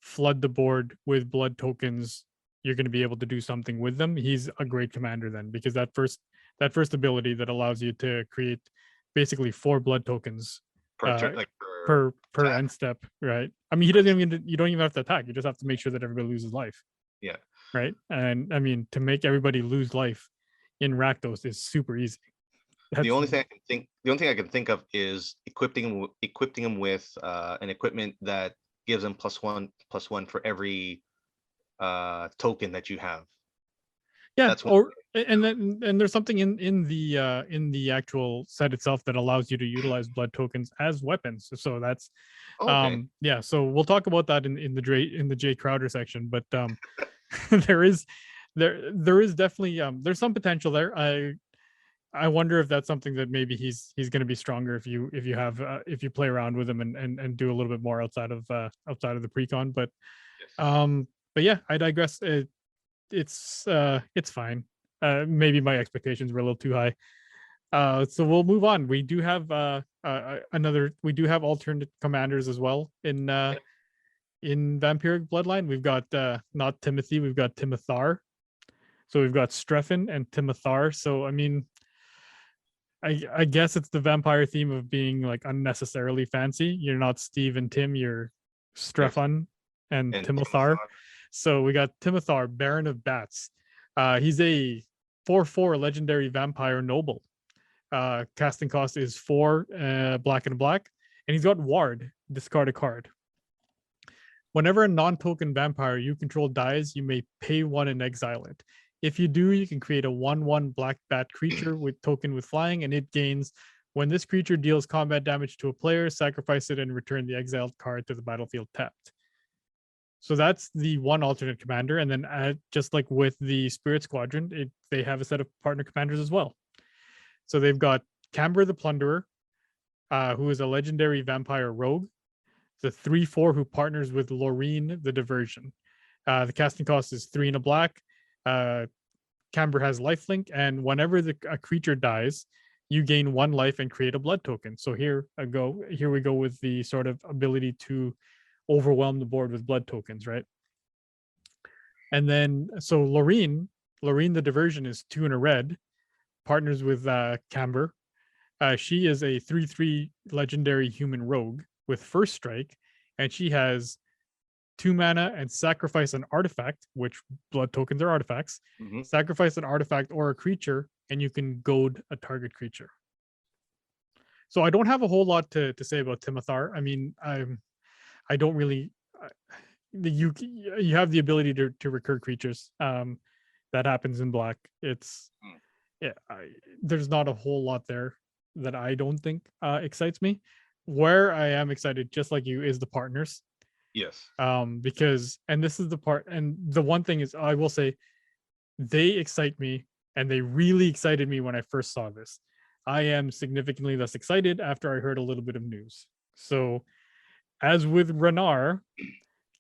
flood the board with blood tokens, you're going to be able to do something with them. He's a great commander then, because that first ability that allows you to create basically 4 blood tokens per uh, turn, like per attack. end step, right? I mean, he doesn't even you don't even have to attack. You just have to make sure that everybody loses life, Yeah. right? And I mean, to make everybody lose life in Rakdos is super easy. The That's only thing I can think of is equipping him with an equipment that gives him +1/+1 for every token that you have. yeah, That's one. or and there's something in the actual set itself that allows you to utilize blood tokens as weapons. So that's Okay. yeah. So we'll talk about that in the Jay Crowder section, but there is there is definitely there's some potential there. I wonder if that's something that maybe he's going to be stronger if you have if you play around with him and do a little bit more outside of the precon. Yes. But yeah, I digress. It's fine. Maybe my expectations were a little too high. So we'll move on. We do have we do have alternate commanders as well in Vampiric Bloodline. We've got not Timothy, we've got Timothar. So we've got Strephon and Timothar. So I mean, I guess it's the vampire theme of being like unnecessarily fancy. You're not Steve and Tim, you're Yes. Strephon and And Timothar. So we got Timothar, Baron of Bats. He's a 4/4 legendary vampire noble. Casting cost is 4 black and black, and he's got Ward, discard a card. Whenever a non-token vampire you control dies, you may pay 1 and exile it. If you do, you can create a 1/1 black bat creature with token with flying, and it gains when this creature deals combat damage to a player, sacrifice it and return the exiled card to the battlefield tapped. So that's the one alternate commander, and then just like with the Spirit Squadron, they have a set of partner commanders as well. So they've got Camber the Plunderer, who is a legendary vampire rogue. The 3/4 who partners with Loreen the Diversion. The casting cost is 3 and a black. Camber has lifelink, and whenever a creature dies, you gain 1 life and create a blood token. So here we go with the sort of ability to overwhelm the board with blood tokens, right? And then so Loreen the Diversion is 2 and a red, partners with Camber. She is a 3/3 legendary human rogue with first strike, and she has 2 mana and sacrifice an artifact, which blood tokens are artifacts. Mm-hmm. Sacrifice an artifact or a creature, and you can goad a target creature. So I don't have a whole lot to say about Timothar. I mean, I don't really. You have the ability to recur creatures. That happens in black. It's yeah. There's not a whole lot there that I don't think excites me. Where I am excited, just like you, is the partners. Yes. Because and this is the part, and the one thing is, I will say, they excite me, and they really excited me when I first saw this. I am significantly less excited after I heard a little bit of news. So, as with Renar,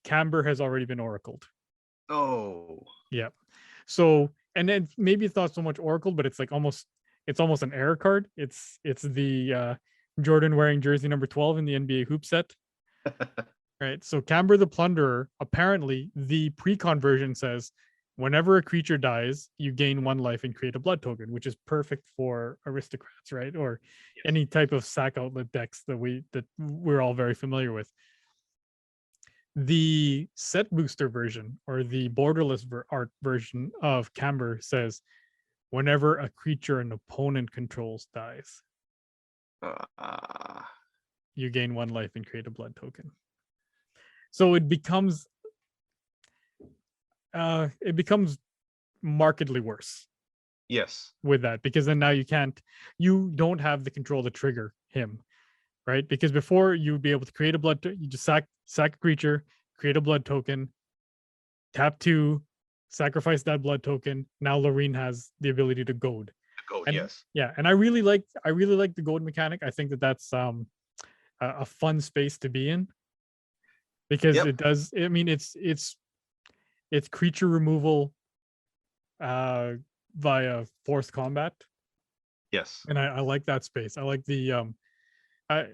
Camber has already been oracled. Oh. Yeah. So, and then maybe it's not so much oracled, but it's like almost an error card. It's the Jordan wearing jersey number 12 in the NBA hoop set. Right. So Camber the Plunderer, apparently the precon version says whenever a creature dies, you gain 1 life and create a blood token, which is perfect for aristocrats, right? Or any type of sack outlet decks that we're all very familiar with. The set booster version, or the borderless art version of Camber, says whenever a creature an opponent controls dies, Uh, you gain 1 life and create a blood token. So it becomes markedly worse yes. with that, because then now you don't have the control to trigger him, right? Because before you'd be able to create a you just sack a creature, create a blood token, tap 2, sacrifice that blood token. Now Loreen has the ability to goad. Go. And Yes. yeah, and I really like the goad mechanic. I think that's a fun space to be in, because Yep. it does, I mean, it's creature removal via forced combat, Yes. and I like that space. I like the I,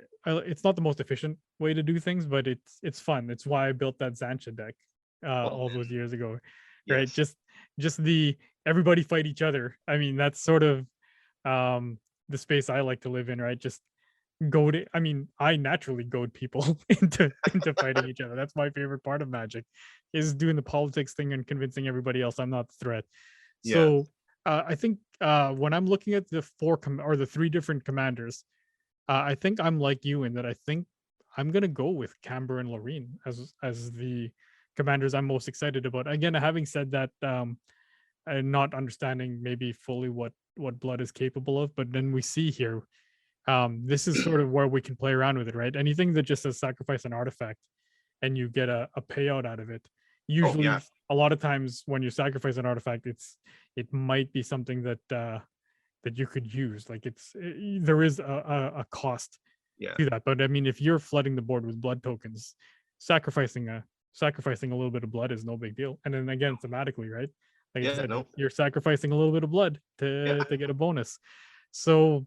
it's not the most efficient way to do things, but it's fun. It's why I built that Zancha deck all those years ago, right? Yes. Just the everybody fight each other. I mean, that's sort of the space I like to live in, right? Just goad. I mean, I naturally goad people into fighting each other. That's my favorite part of Magic, is doing the politics thing and convincing everybody else I'm not the threat. Yeah. So I think when I'm looking at the or the 3 different commanders, I think I'm like you in that I think I'm gonna go with Camber and Loreen as the commanders I'm most excited about. Again, having said that, and not understanding maybe fully what blood is capable of, but then we see here, this is sort of where we can play around with it, right? Anything that just says sacrifice an artifact and you get a payout out of it. Oh Usually, yeah. a lot of times when you sacrifice an artifact, it might be something that that you could use. Like there is a cost Yeah. to that. But I mean, if you're flooding the board with blood tokens, sacrificing a little bit of blood is no big deal. And then again, thematically, right? Like I said, No. you're sacrificing a little bit of blood Yeah. to get a bonus. So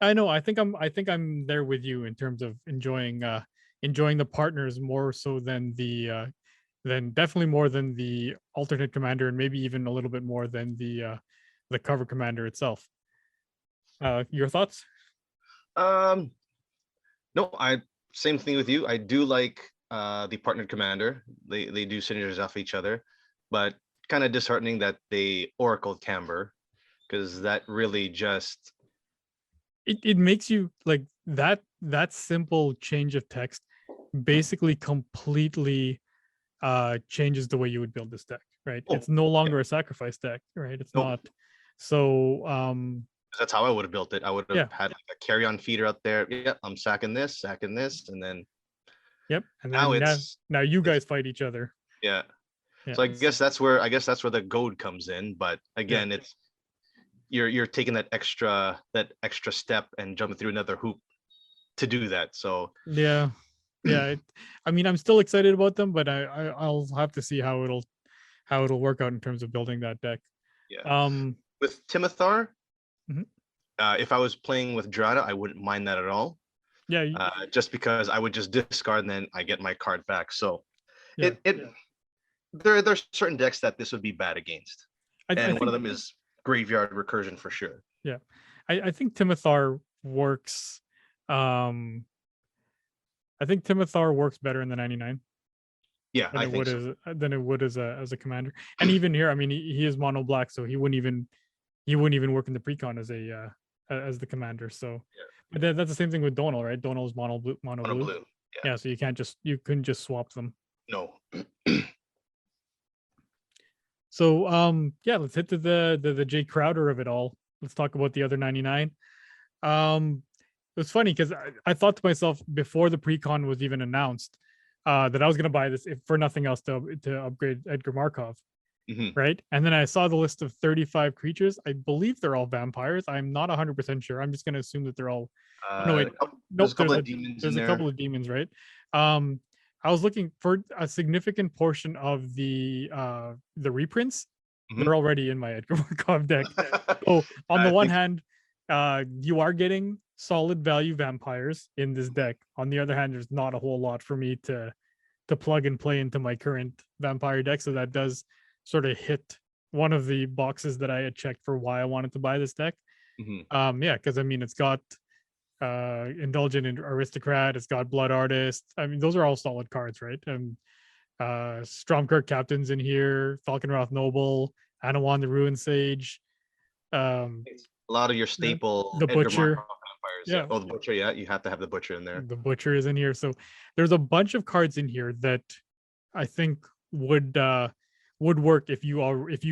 I know, I think I'm there with you in terms of enjoying the partners more so than definitely more than the alternate commander, and maybe even a little bit more than the cover commander itself. Your thoughts? Um. No, I same thing with you. I do like the partnered commander. They do synergize off each other, but kind of disheartening that they oracled Camber, because that really just It makes you like that simple change of text basically completely changes the way you would build this deck, right? oh It's no yeah, longer a sacrifice deck, right? It's no, not. So that's how I would have built it. I would have yeah, had like a carry on feeder out there. Yeah, I'm sacking this, and then yep. And now then it's now you it's guys fight each other. yeah. Yeah. So I guess that's where the goad comes in. But Yeah. again, it's you're taking that extra step and jumping through another hoop to do that. So Yeah. Yeah. I mean, I'm still excited about them, but I'll have to see how it'll work out in terms of building that deck. yeah, Um with Timothar, mhm. if I was playing with Drada, I wouldn't mind that at all. Yeah, Just because I would just discard and then I get my card back. So yeah. there's certain decks that this would be bad against, I and one of think them is Graveyard Recursion for sure. yeah. I think Timothar works. I think Timothar works better in the 99 Yeah, than I it think would so. as a commander. And even here, I mean, he is mono black, so he wouldn't even work in the precon as the commander. So, Yeah. but that's the same thing with Donal, right? Donal is mono blue, Mono blue. Yeah. Yeah, so you couldn't just swap them. No. So yeah, let's hit to the Jay Crowder of it all. Let's talk about the other 99. It was funny because I thought to myself before the precon was even announced that I was going to buy this if for nothing else to upgrade Edgar Markov, right? And then I saw the list of 35 creatures. I believe they're all vampires. I'm not 100% sure. I'm just going to assume that they're all. No, wait, There's nope. a couple of demons in There's a there. couple of demons, right? I was looking for a significant portion of the reprints. They're already in my Edgar Markov deck. So on the one hand, you are getting solid value vampires in this deck. On the other hand, there's not a whole lot for me to plug and play into my current vampire deck. So that does sort of hit one of the boxes that I had checked for why I wanted to buy this deck. Yeah, because I mean it's got Indulgent Aristocrat, it's got Blood Artist. I mean, those are all solid cards, right? And Stromkirk Captain's in here, Falconroth Noble, Anawan the Ruin Sage. It's a lot of your staple the Edgar Butcher. Markov vampires. Yeah. Yeah, Oh, the Butcher. Yeah, you have to have the Butcher in there. the Butcher is in here. So there's a bunch of cards in here that I think would work if you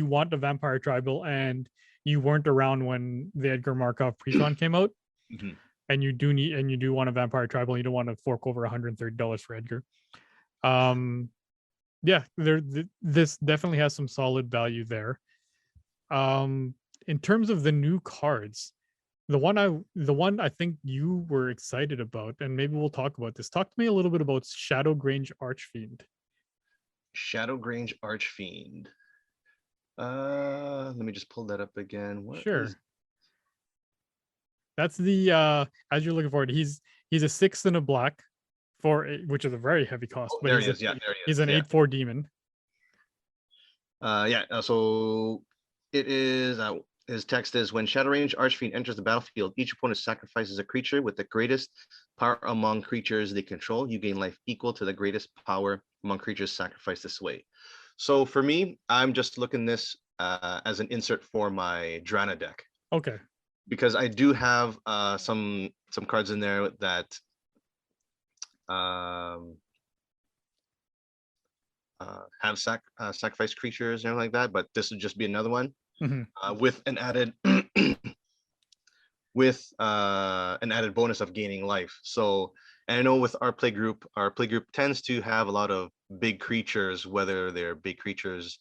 want the Vampire Tribal and you weren't around when the Edgar Markov precon came out, Mhm. and you do want a Vampire Tribal, you don't want to fork over $130 for Edgar. Yeah, this definitely has some solid value there. In terms of the new cards, the one I think you were excited about, and maybe we'll talk about this. Talk to me a little bit about Shadowgrange Archfiend. Shadowgrange Archfiend. Let me just pull that up again. Sure. That's the as you're looking for it, he's a 6 and a black for which is a very heavy cost. Oh, But there he is. Yeah, there he is. He's an 8/4 demon. So it is. His text is: when Shadowrange Archfiend enters the battlefield, each opponent sacrifices a creature with the greatest power among creatures they control. You gain life equal to the greatest power among creatures sacrificed this way. So for me, I'm just looking this as an insert for my Drana deck. Okay. Because I do have some cards in there that have sacrifice creatures and like that, but this would just be another one with an added an added bonus of gaining life. So, and I know with our play group tends to have a lot of big creatures, whether they're big creatures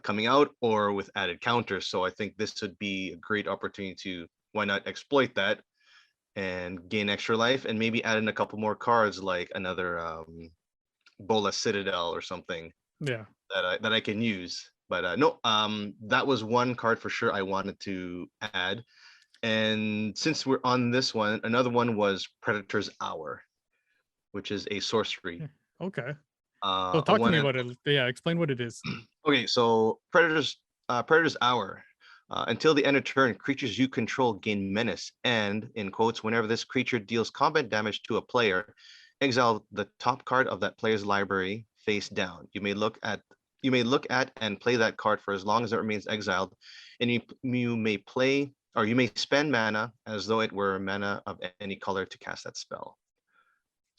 coming out or with added counters. So I think this would be a great opportunity to, why not exploit that and gain extra life, and maybe add in a couple more cards like another Bola Citadel or something. Yeah. That I can use. But no, that was one card for sure I wanted to add. And since we're on this one, another one was Predator's Hour, which is a sorcery. Okay. So talk to me about it. Yeah, explain what it is. Okay, so Predator's Hour. Until the end of turn, creatures you control gain menace, and in quotes, whenever this creature deals combat damage to a player, exile the top card of that player's library face down. You may look at and play that card for as long as it remains exiled, and you may play, or you may spend mana as though it were mana of any color to cast that spell.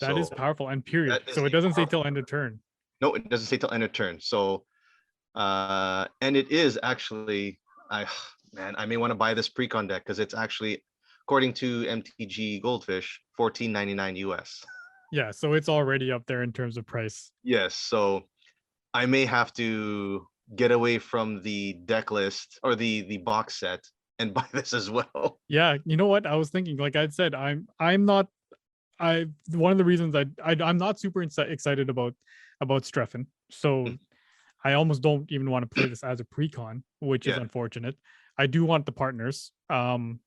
That is powerful, and period. So it doesn't say till end of turn. No, it doesn't say till end of turn. So, and it is actually, I may want to buy this precon deck because it's actually, according to MTG Goldfish, $14.99 US. Yeah, so it's already up there in terms of price. Yes, so I may have to get away from the deck list or the box set and buy this as well. Yeah, you know what? I was thinking, like I said, I'm not. One of the reasons I'm not super excited about Streffen. So I almost don't even want to play this as a precon, which is unfortunate. I do want the partners. And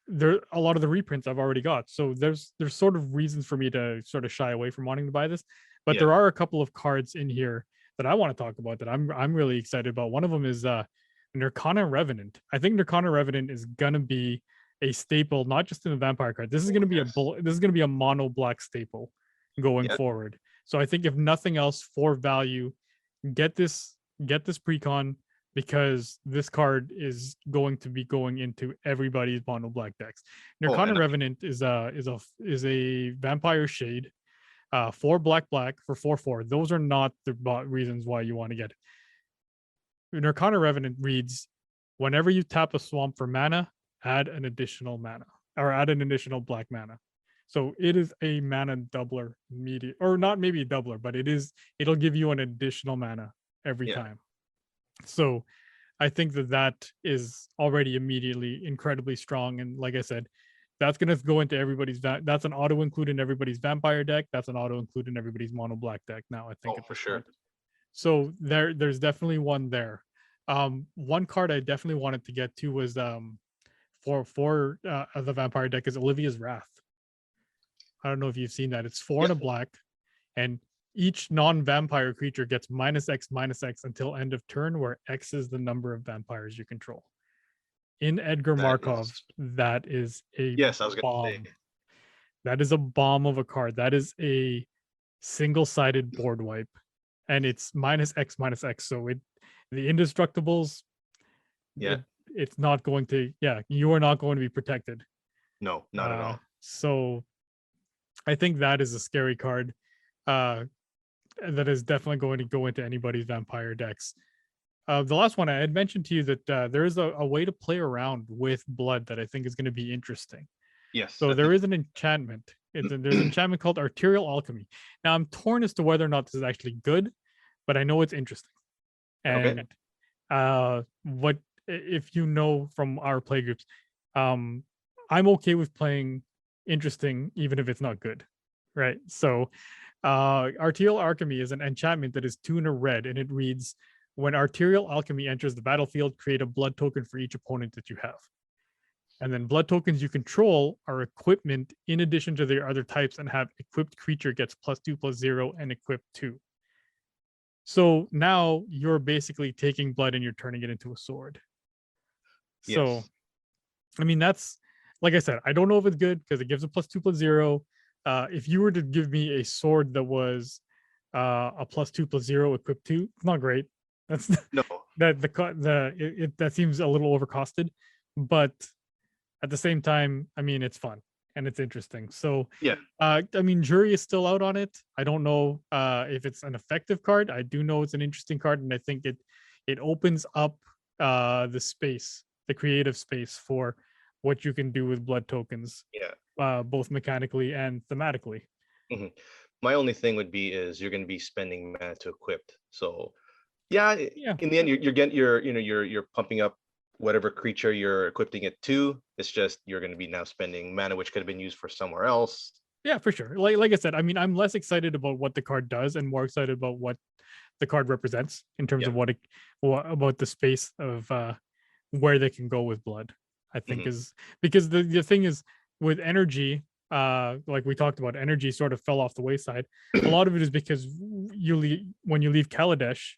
there a lot of the reprints I've already got. So there's sort of reasons for me to sort of shy away from wanting to buy this. But there are a couple of cards in here that I want to talk about that I'm really excited about. One of them is Nirkana Revenant. I think Nirkana Revenant is gonna be a staple, not just in the vampire card. This is gonna be a mono black staple going forward. So I think if nothing else, for value, get this precon, because this card is going to be going into everybody's mono black decks. Nirkana Revenant is a vampire shade, 4 black for 4/4. Those are not the reasons why you want to get it. Nirkana Revenant reads: whenever you tap a swamp for mana, add an additional mana, or add an additional black mana. So it is a mana doubler, or not maybe a doubler, but it'll give you an additional mana every time. So I think that is already immediately incredibly strong. And like I said, that's going to go into everybody's, that's an auto include in everybody's vampire deck. That's an auto include in everybody's mono black deck now, I think. For sure. So there's definitely one there. One card I definitely wanted to get to was for the vampire deck is Olivia's Wrath. I don't know if you've seen that. It's 4 and a black, and each non-vampire creature gets -X until end of turn, where X is the number of vampires you control. In Edgar Markov, that is a bomb. That is a bomb of a card. That is a single-sided board wipe, and it's -X. So the indestructibles Yeah. It's not going to. Yeah, you are not going to be protected. No, not at all. So I think that is a scary card. That is definitely going to go into anybody's vampire decks. The last one I had mentioned to you that there is a way to play around with blood that I think is going to be interesting. Yes. So there is an enchantment. There's an enchantment called Arterial Alchemy. Now I'm torn as to whether or not this is actually good, but I know it's interesting. And what if you know from our play groups, I'm okay with playing interesting even if it's not good, right? So Arterial Alchemy is an enchantment that is 2 and a red, and it reads, when Arterial Alchemy enters the battlefield, create a blood token for each opponent that you have. And then blood tokens you control are equipment in addition to their other types and have equipped creature gets +2/+0 and equipped 2. So now you're basically taking blood and you're turning it into a sword. So, Yes. I mean, that's, like I said, I don't know if it's good because it gives a +2/+0. If you were to give me a sword that was a +2/+0 equipped 2, it's not great. That's No. that seems a little overcosted, but at the same time, I mean, it's fun and it's interesting. So Yeah. I mean, jury is still out on it. I don't know if it's an effective card. I do know it's an interesting card, and I think it opens up the space, the creative space for what you can do with blood tokens. Yeah. Both mechanically and thematically. Mm-hmm. My only thing would be is you're going to be spending mana to equip. So yeah, in the end, you're getting you're pumping up whatever creature you're equipping it to. It's just you're going to be now spending mana which could have been used for somewhere else. Yeah, for sure. Like I said, I mean, I'm less excited about what the card does and more excited about what the card represents in terms of what about the space of where they can go with blood. I think is because the thing is with energy, like we talked about, energy sort of fell off the wayside. A lot of it is because when you leave Kaladesh,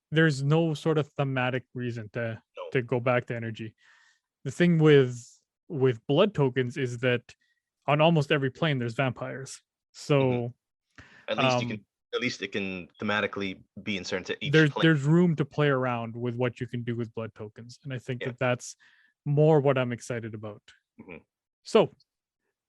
there's no sort of thematic reason to go back to energy. The thing with blood tokens is that on almost every plane there's vampires. So at least it can thematically be inserted to each plane. There's room to play around with what you can do with blood tokens, and I think that's more what I'm excited about. So,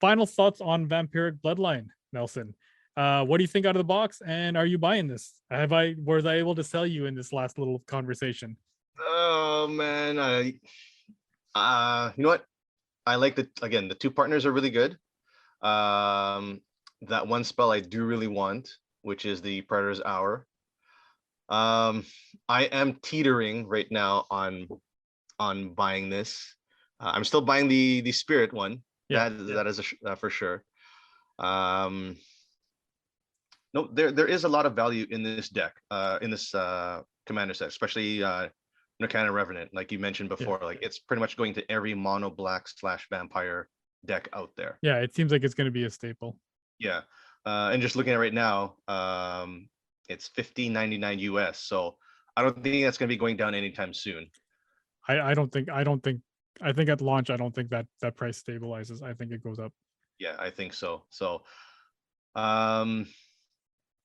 final thoughts on Vampiric Bloodline, Nelson. What do you think out of the box, and are you buying this? Was I able to sell you in this last little conversation? Oh man, you know what? I like the 2 partners are really good. That one spell I do really want, which is the Predator's Hour. I am teetering right now on buying this. I'm still buying the Spirit one. That is for sure. No, there is a lot of value in this deck, in this commander set, especially Narcana Revenant, like you mentioned before. Like it's pretty much going to every mono black / vampire deck out there. Yeah, it seems like it's going to be a staple. Yeah, and just looking at it right now, it's $15.99 US. So I don't think that's going to be going down anytime soon. I think at launch, I don't think that price stabilizes. I think it goes up. Yeah, I think so. So,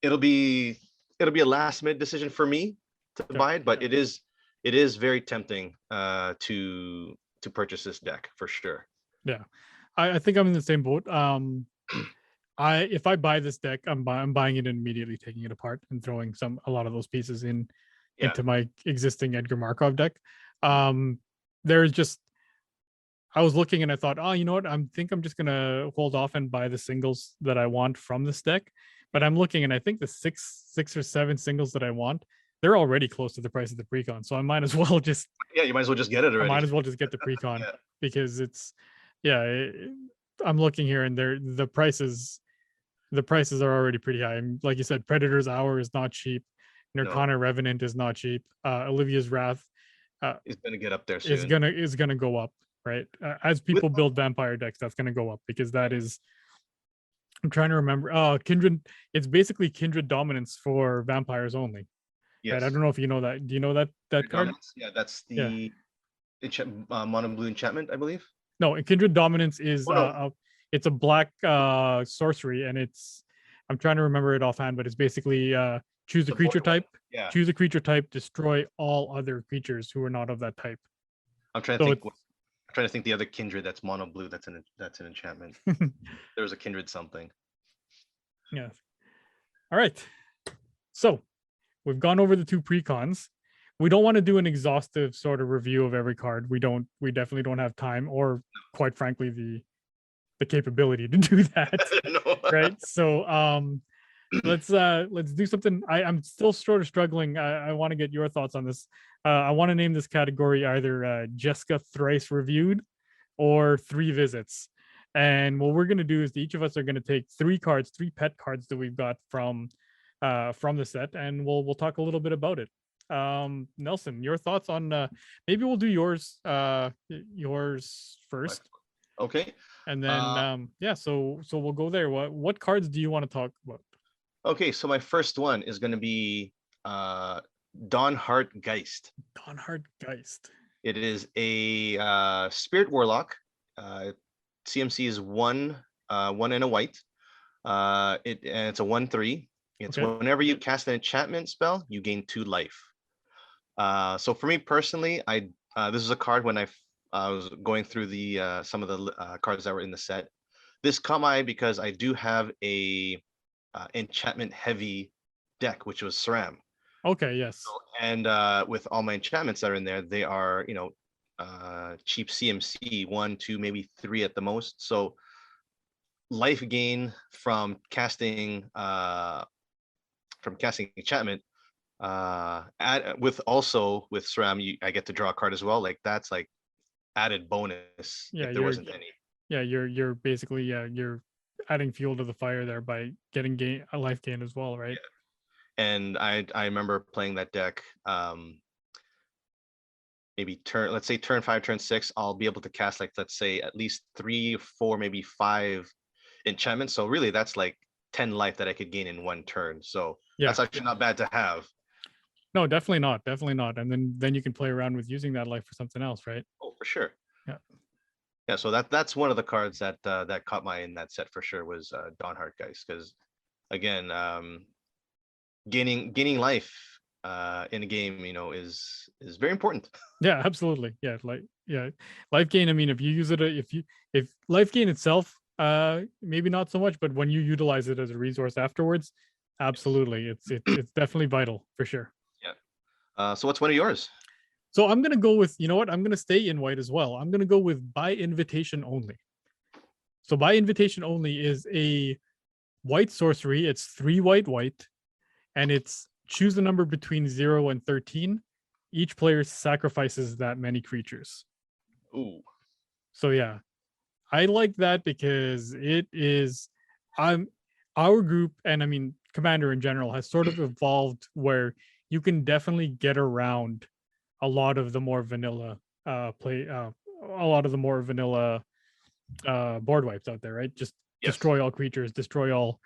it'll be a last minute decision for me to buy it, but it is very tempting to purchase this deck for sure. Yeah, I think I'm in the same boat. If I buy this deck, I'm buying it and immediately taking it apart and throwing a lot of those pieces into my existing Edgar Markov deck. There's just, I was looking and I thought, oh, you know what? I think I'm just gonna hold off and buy the singles that I want from this deck. But I'm looking and I think the six or seven singles that I want, they're already close to the price of the precon. So I might as well just you might as well just get it already. I might as well just get the precon because it's I'm looking here and the prices are already pretty high. And like you said, Predator's Hour is not cheap. Narcana Revenant is not cheap. Olivia's Wrath is going to get up there soon. Is gonna go up, right? As people build vampire decks, that's gonna go up because that is. I'm trying to remember. Kindred. It's basically Kindred Dominance for vampires only. Yes. Right? I don't know if you know that. Do you know that card? Dominance? Yeah, that's the mono blue enchantment, I believe. No, Kindred Dominance is it's a black sorcery, and it's. I'm trying to remember it offhand, but it's basically choose a creature type. Yeah. Choose a creature type, destroy all other creatures who are not of that type. I'm trying to So think. I'm trying to think the other kindred that's mono blue. That's an enchantment. There was a kindred something. yeah. All right. So we've gone over the two precons. We don't want to do an exhaustive sort of review of every card. We definitely don't have time, or quite frankly, the capability to do that. No. Right. So let's do something. I'm still sort of struggling. I want to get your thoughts on this. I want to name this category either Jessica Thrice Reviewed or 3 Visits. And what we're going to do is each of us are going to take 3 cards, 3 pet cards that we've got from the set, and we'll talk a little bit about it. Nelson, your thoughts on maybe we'll do yours first. Okay. And then so we'll go there. What cards do you want to talk about? Okay, so my first one is going to be Dawnheart Geist. Dawnheart Geist. It is a spirit warlock. CMC is 1 and a white. And it's a 1/3. It's Okay. whenever you cast an enchantment spell, you gain 2 life. So for me personally, this is a card when I was going through the some of the cards that were in the set. This caught my eye because I do have a enchantment heavy deck, which was SRAM. Okay, yes. And with all my enchantments that are in there, they are, cheap CMC, 1, 2, maybe 3 at the most. So life gain from casting enchantment, with SRAM, I get to draw a card as well. Like that's like added bonus if there wasn't any. Yeah, you're basically you're adding fuel to the fire there by getting a life gain as well, right? Yeah. And I remember playing that deck. Maybe let's say turn 5, turn 6, I'll be able to cast like, let's say at least 3, 4, maybe 5 enchantments. So really that's like 10 life that I could gain in 1 turn. So that's actually not bad to have. No, definitely not. And then you can play around with using that life for something else, right? Oh, for sure. Yeah. Yeah, so that's one of the cards that that caught my eye in that set for sure was Dawnheart Geist, because again, gaining life in a game, is very important. Yeah, absolutely. Yeah, life gain. I mean, if you use it, if life gain itself, maybe not so much, but when you utilize it as a resource afterwards, absolutely, it's definitely vital for sure. Yeah. So what's one of yours? So I'm gonna go with, I'm gonna stay in white as well. I'm gonna go with by invitation only. So by invitation only is a white sorcery. It's 3 white, and it's choose a number between 0 and 13. Each player sacrifices that many creatures. Ooh. So yeah, I like that because it is, our group, and I mean Commander in general, has sort of evolved where you can definitely get around a lot of the more vanilla board wipes out there, right? Just destroy all creatures, destroy all.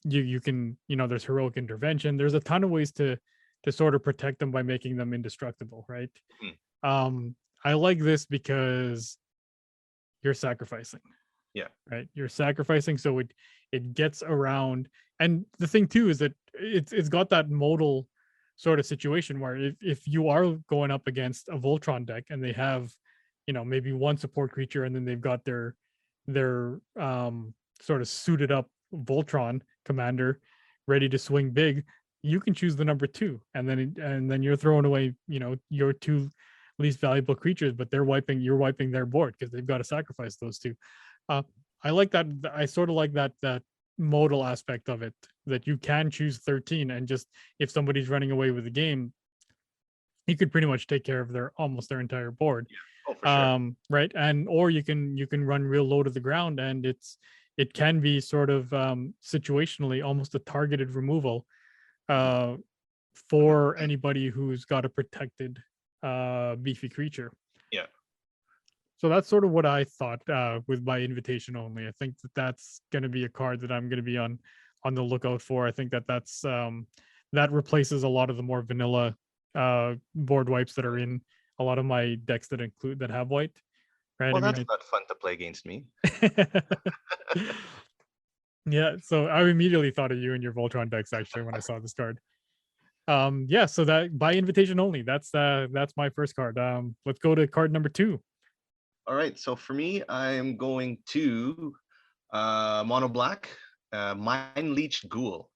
You can, there's heroic intervention. There's a ton of ways to sort of protect them by making them indestructible, right? Mm-hmm. I like this because you're sacrificing. Yeah. Right. You're sacrificing, so it gets around. And the thing too is that it's got that modal sort of situation where if you are going up against a Voltron deck and they have, maybe 1 support creature, and then they've got their sort of suited up Voltron commander ready to swing big, you can choose the number 2, and then you're throwing away, your 2 least valuable creatures, but you're wiping their board because they've got to sacrifice those 2. I like that. I sort of like that modal aspect of it, that you can choose 13, and just if somebody's running away with the game, you could pretty much take care of almost their entire board. Yeah. Oh, for sure. Right. And or you can run real low to the ground, and it can be sort of situationally almost a targeted removal for anybody who's got a protected beefy creature. Yeah. So that's sort of what I thought with by invitation only. I think that's going to be a card that I'm going to be on the lookout for. I think that's that replaces a lot of the more vanilla board wipes that are in a lot of my decks that have white. Right. Well, that's not fun to play against me. Yeah. So I immediately thought of you and your Voltron decks actually when I saw this card. Yeah, so that by invitation only. That's my first card. Let's go to card number 2. All right. So for me, I'm going to mono black, Mind Leech Ghoul.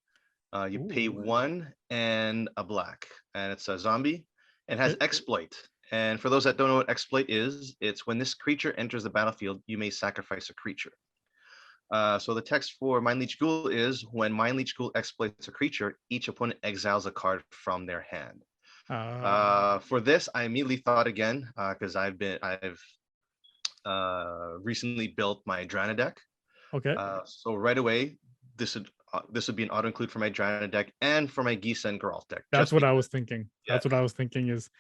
You pay Ooh. 1 and a black, and it's a zombie and has Okay. exploit. And for those that don't know what exploit is, it's when this creature enters the battlefield, you may sacrifice a creature. So the text for Mind Leech Ghoul is when Mind Leech Ghoul exploits a creature, each opponent exiles a card from their hand. For this, I immediately thought again because I've recently built my Drana deck. Okay. So right away, this would be an auto include for my Drana deck and for my Geese and Geralt deck. That's what I was thinking. Yeah. That's what I was thinking is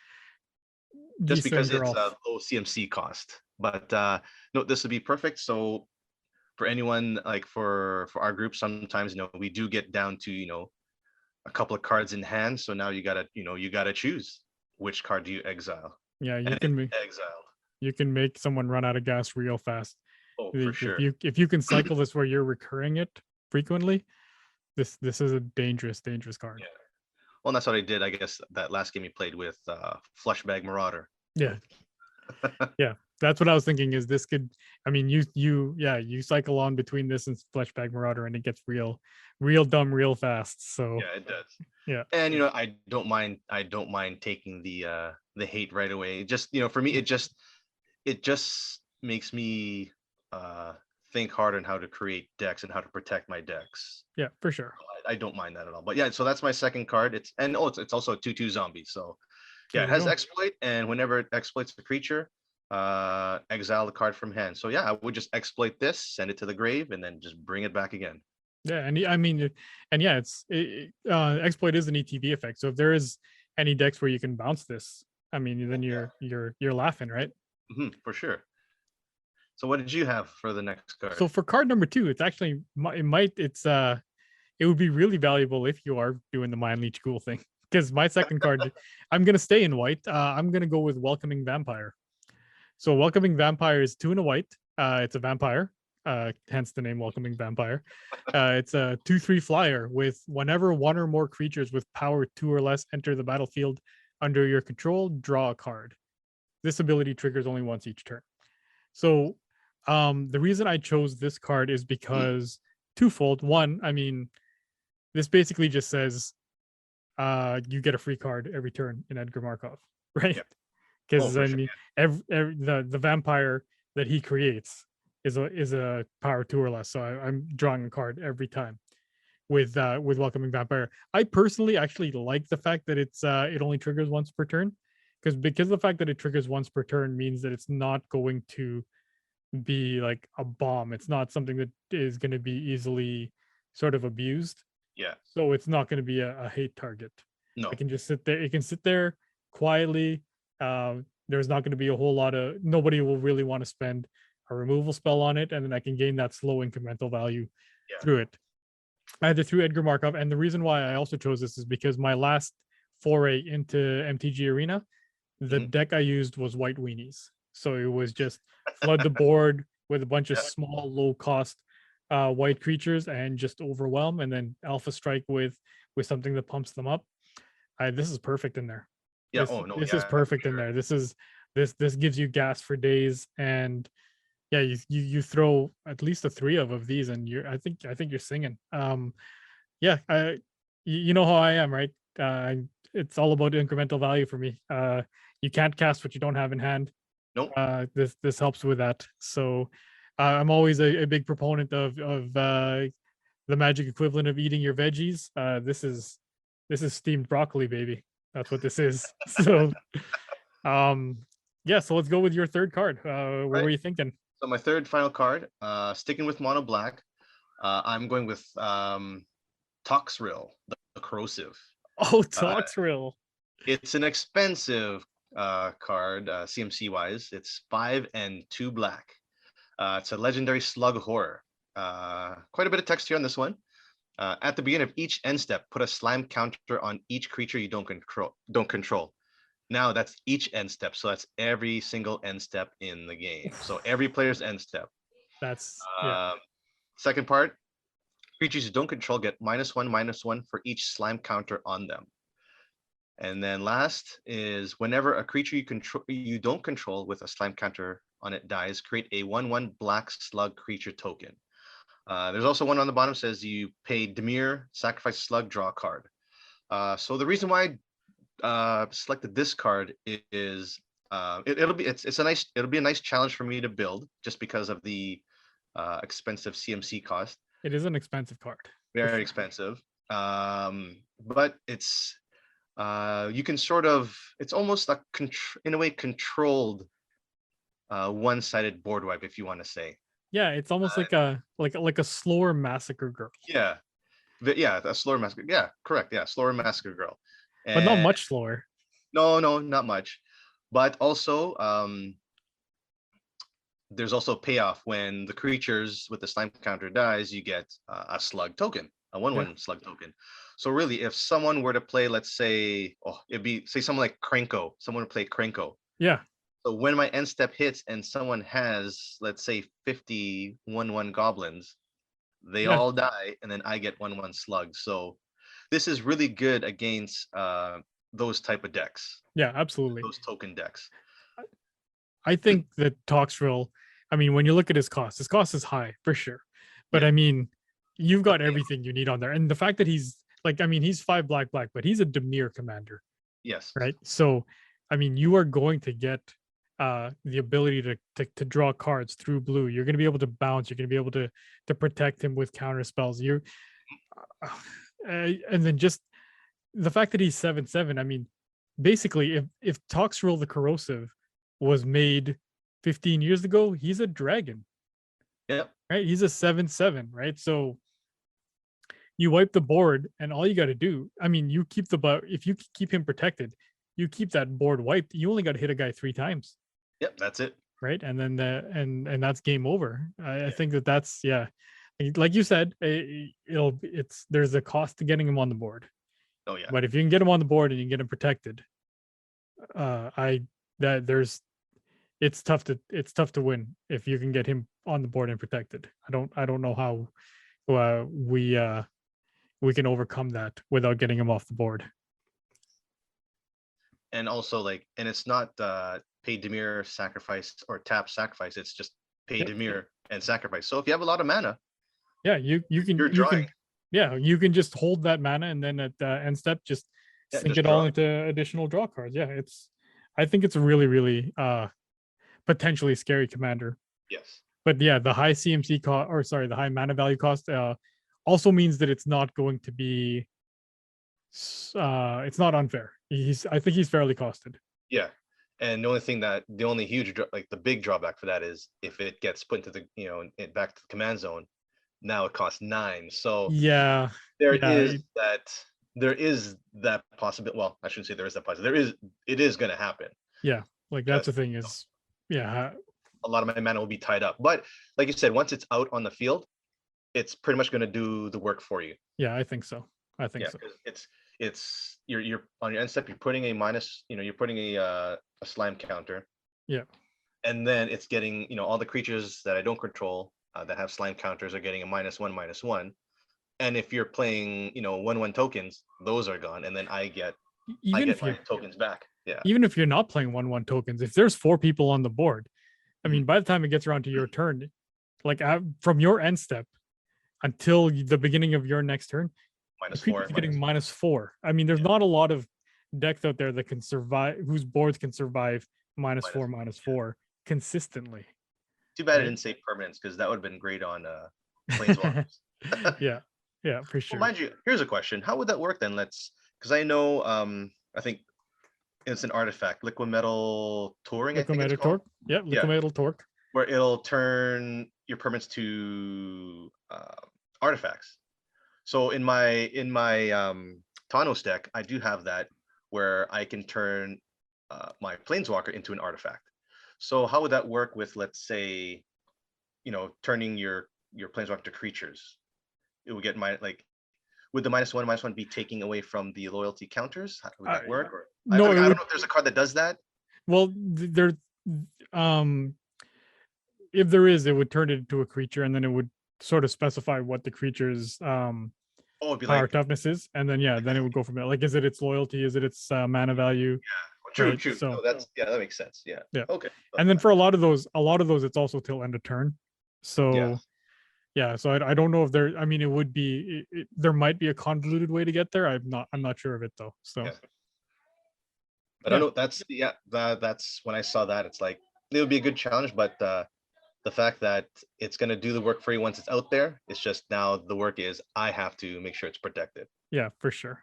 Just Geese and because it's Geralt. a low CMC cost. But no, this would be perfect. So for anyone like for our group, sometimes we do get down to a couple of cards in hand. So now you gotta choose which card do you exile. Yeah, you And can it's make exiled. you can make someone run out of gas real fast. Oh, for sure. If you can cycle this where you're recurring it frequently, this is a dangerous card. Yeah. Well, that's what I did, I guess, that last game you played with Flushbag Marauder. Yeah. Yeah. That's what I was thinking is this could, I mean, you cycle on between this and Fleshbag Marauder and it gets real dumb real fast. So yeah, it does. Yeah. And I don't mind taking the hate right away. Just for me, it just makes me think hard on how to create decks and how to protect my decks. Yeah, for sure. I don't mind that at all. But yeah, so that's my second card. It's also a 2/2 zombie. So yeah, it has exploit, and whenever it exploits the creature, exile the card from hand. So yeah, I would just exploit this, send it to the grave, and then just bring it back again. Yeah, and I mean, and yeah, exploit is an ETB effect. So if there is any decks where you can bounce this, I mean, then you're laughing, right? For sure. So what did you have for the next card? So for card number 2, it's actually it would be really valuable if you are doing the Mind Leech Ghoul thing. Because my second card, I'm gonna stay in white. I'm gonna go with Welcoming Vampire. So Welcoming Vampire is 2 and a white. It's a vampire, hence the name Welcoming Vampire. It's a 2/3 flyer with whenever one or more creatures with power 2 or less enter the battlefield under your control, draw a card. This ability triggers only once each turn. So the reason I chose this card is because twofold. One, I mean, this basically just says you get a free card every turn in Edgar Markov, right? Because the vampire that he creates is a power 2 or less. So I'm drawing a card every time with Welcoming Vampire. I personally actually like the fact that it only triggers once per turn, because the fact that it triggers once per turn means that it's not going to be like a bomb. It's not something that is going to be easily sort of abused. Yeah. So it's not going to be a hate target. No. It can just sit there. It can sit there quietly. There's not going to be a whole lot of, nobody will really want to spend a removal spell on it, and then I can gain that slow incremental value through it, either through Edgar Markov. And the reason why I also chose this is because my last foray into MTG Arena, the deck I used was white weenies. So it was just flood the board with a bunch of small, low cost white creatures and just overwhelm, and then alpha strike with something that pumps them up. This is perfect in there. Yeah. This is perfect in there. This gives you gas for days, and yeah, you throw at least a 3 of these, and I think you're singing. Yeah, you know how I am, right? It's all about incremental value for me. You can't cast what you don't have in hand. Nope. This helps with that. So I'm always a big proponent of the Magic equivalent of eating your veggies. This is steamed broccoli, baby. That's what this is. So yeah, so let's go with your third card. What were you thinking? So my third final card, sticking with mono black, I'm going with Toxrill, the corrosive. Oh, Toxrill. It's an expensive card, CMC wise. It's 5 and 2 black. It's a legendary slug horror. Quite a bit of text here on this one. At the beginning of each end step, put a slime counter on each creature you don't control. Now that's each end step, so that's every single end step in the game. So every player's end step. That's second part. Creatures you don't control get -1/-1 for each slime counter on them. And then last is whenever a creature you don't control with a slime counter on it dies, create a 1/1 black slug creature token. There's also one on the bottom says you pay Dimir, sacrifice slug, draw a card. So the reason why I selected this card is it'll be a nice challenge for me to build just because of the expensive CMC cost. It is an expensive card. Very expensive. But it's you can sort of, it's almost a in a way controlled one-sided board wipe, if you want to say. Yeah, it's almost like a slower massacre girl. Yeah, a slower massacre. Yeah, correct. Yeah, slower massacre girl. But not much slower. No, not much. But also, there's also payoff when the creatures with the slime counter dies. You get a slug token, a 1/1 slug token. So really, if someone were to play, let's say, it'd be someone like Krenko. Someone would play Krenko. Yeah. So when my end step hits and someone has, let's say, 50 1/1 goblins, they all die, and then I get 1/1 slugs. So this is really good against those type of decks. Yeah, absolutely. Those token decks. I think that Toxrill, I mean, when you look at his cost is high for sure. But I mean, you've got everything you need on there. And the fact that he's he's 5 black, but he's a Dimir commander. Yes. Right. So, I mean, you are going to get the ability to draw cards through blue. You're going to be able to bounce. You're going to be able to protect him with counter spells. And then just the fact that he's 7/7. I mean, basically, if Toxrill the Corrosive was made 15 years ago, he's a dragon. Yep. Right. He's a 7/7. Right. So you wipe the board, and all you got to do, I mean, you keep if you keep him protected, you keep that board wiped. You only got to hit a guy 3 times. Yep, that's it. Right, and then and that's game over. I think that's like you said, there's a cost to getting him on the board. Oh yeah. But if you can get him on the board and you can get him protected, it's tough to win if you can get him on the board and protected. I don't know how we can overcome that without getting him off the board. And also, and it's not pay Dimir, sacrifice, or tap sacrifice. It's just pay Dimir and sacrifice. So if you have a lot of mana, you can just hold that mana, and then at end step just sink it all into additional draw cards. I think it's a really, really potentially scary commander. Yes. But the high CMC cost, the high mana value cost also means that it's not going to be it's not unfair. I think he's fairly costed. Yeah. And the only huge the big drawback for that is if it gets put into the back to the command zone, now it costs 9. So there is that possibility. Well, I shouldn't say there is that possibility. It is going to happen. Yeah, that's the thing is, a lot of my mana will be tied up. But like you said, once it's out on the field, it's pretty much going to do the work for you. Yeah, I think so. So. It's you're on your end step. You're putting a minus. You're putting a slime counter. Yeah. And then it's getting all the creatures that I don't control that have slime counters are getting a -1/-1. And if you're playing 1/1 tokens, those are gone, and then I get my tokens back. Yeah. Even if you're not playing 1/1 tokens, if there's 4 people on the board, I mean, by the time it gets around to your turn, from your end step until the beginning of your next turn, -4. Getting -4. I mean, there's not a lot of decks out there that can survive, whose boards can survive -4 consistently. Too bad I didn't say permanents, because that would have been great on Planeswalkers. yeah, for sure. Well, mind you, here's a question: how would that work then? Because I know, I think it's an artifact, Liquid Metal Touring. Liquid Metal Torque. Yeah, Liquid Metal Torque. Where it'll turn your permanents to artifacts. So in my Thanos deck, I do have that where I can turn my Planeswalker into an artifact. So how would that work with, let's say, turning your Planeswalker to creatures? It would get would the -1/-1 be taking away from the loyalty counters? How would that work? I don't know if there's a card that does that. Well, there, if there is, it would turn it into a creature, and then it would sort of specify what the creature's Oh, it'd be power like toughness is, and then then it would go from there. Like, is it its loyalty? Is it its mana value? true, Right. true. So No, that's that makes sense. Yeah. yeah, Okay. and then for a lot of those, it's also till end of turn. Yeah. So yeah, so I don't know if there. I mean, it would be there might be a convoluted way to get there. I'm not sure of it though. So Yeah. But I know that's that's when I saw that, it's like it would be a good challenge, but the fact that it's gonna do the work for you once it's out there, it's just now the work is I have to make sure it's protected. yeah, for sure.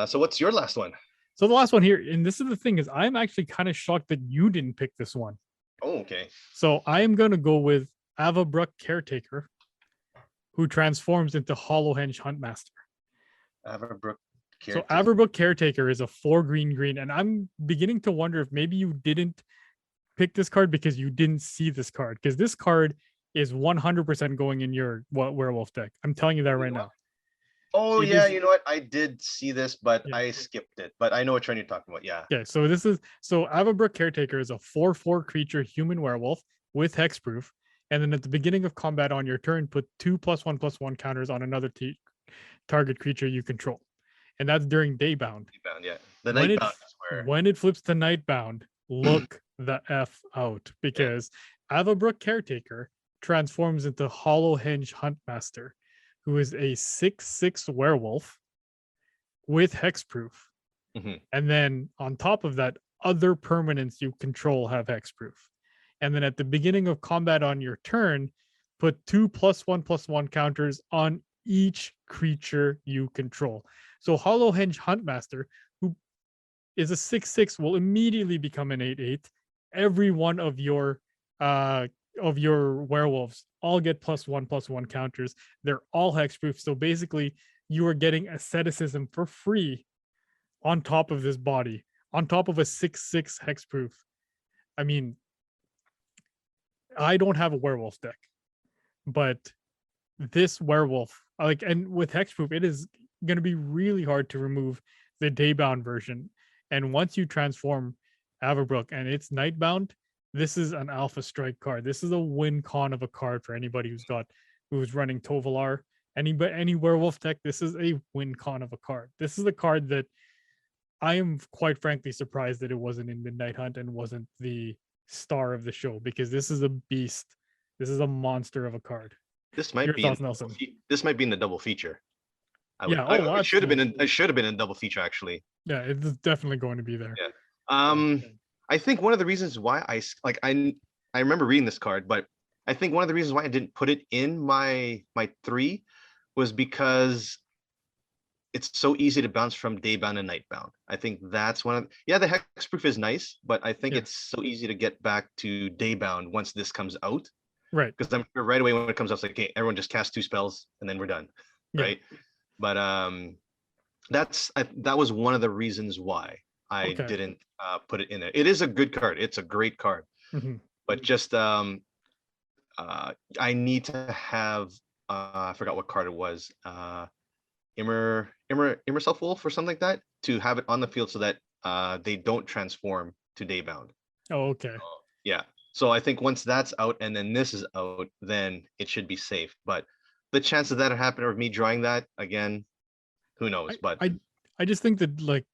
So what's your last one? So the last one here, and this is the thing, is I'm actually kind of shocked that you didn't pick this one. Oh, okay. So I am gonna go with Avabruck Caretaker, who transforms into Hollowhenge Huntmaster. Averbrook So Averbrook Caretaker is a 4 green, and I'm beginning to wonder if maybe you didn't pick this card because you didn't see this card, because this card is 100% going in your werewolf deck. I'm telling you that right now. Oh, It yeah, is- you know what? I did see this, but Yeah. I skipped it. But I know what trend you're talking about. Yeah. Okay, so Avabrook Caretaker is a 4/4 creature human werewolf with hexproof, and then at the beginning of combat on your turn, put 2+1/+1 counters on another target creature you control, and that's during Daybound. Nightbound, yeah. The When Nightbound it is where when it flips to Nightbound, look the F out, because Avabrook Caretaker transforms into Hollowhenge Huntmaster, who is a 6/6 werewolf with hexproof. Mhm. And then on top of that, other permanents you control have hexproof. And then at the beginning of combat on your turn, put 2+1/+1 counters on each creature you control. So Hollowhenge Huntmaster, who is a 6/6, will immediately become an 8/8. Every one of your werewolves all get +1/+1 counters. They're all hexproof. So basically, you are getting asceticism for free on top of this body, on top of a 6/6 hexproof. I mean, I don't have a werewolf deck, but this werewolf, like, and with hexproof, it is going to be really hard to remove the daybound version. And once you transform Averbrook and it's nightbound, this is an alpha strike card. This is a win con of a card for anybody who's running Tovalar. Any werewolf deck, this is a win con of a card. This is a card that I am quite frankly surprised that it wasn't in Midnight Hunt and wasn't the star of the show, because this is a beast. This is a monster of a card. This might Your be thoughts, Nelson? this might be in the double feature. Yeah. It should have been in. It should have been in double feature actually. Yeah, it's definitely going to be there. Yeah. I think one of the reasons why I remember reading this card, but I think one of the reasons why I didn't put it in my 3 was because it's so easy to bounce from Daybound and Nightbound. I think that's one of the hexproof is nice, but I think it's so easy to get back to Daybound once this comes out. Right. Because I'm sure right away when it comes out, it's like, okay, everyone just cast 2 spells and then we're done. Yeah. Right. But that was one of the reasons why I didn't put it in there. It is a good card. It's a great card. Mm-hmm. But just I need to have I forgot what card it was. Immer Self Wolf or something like that, to have it on the field so that they don't transform to Daybound. Oh, okay. Yeah. So I think once that's out and then this is out, then it should be safe. But the chances that happening or me drawing that again, who knows? But I just think that, like,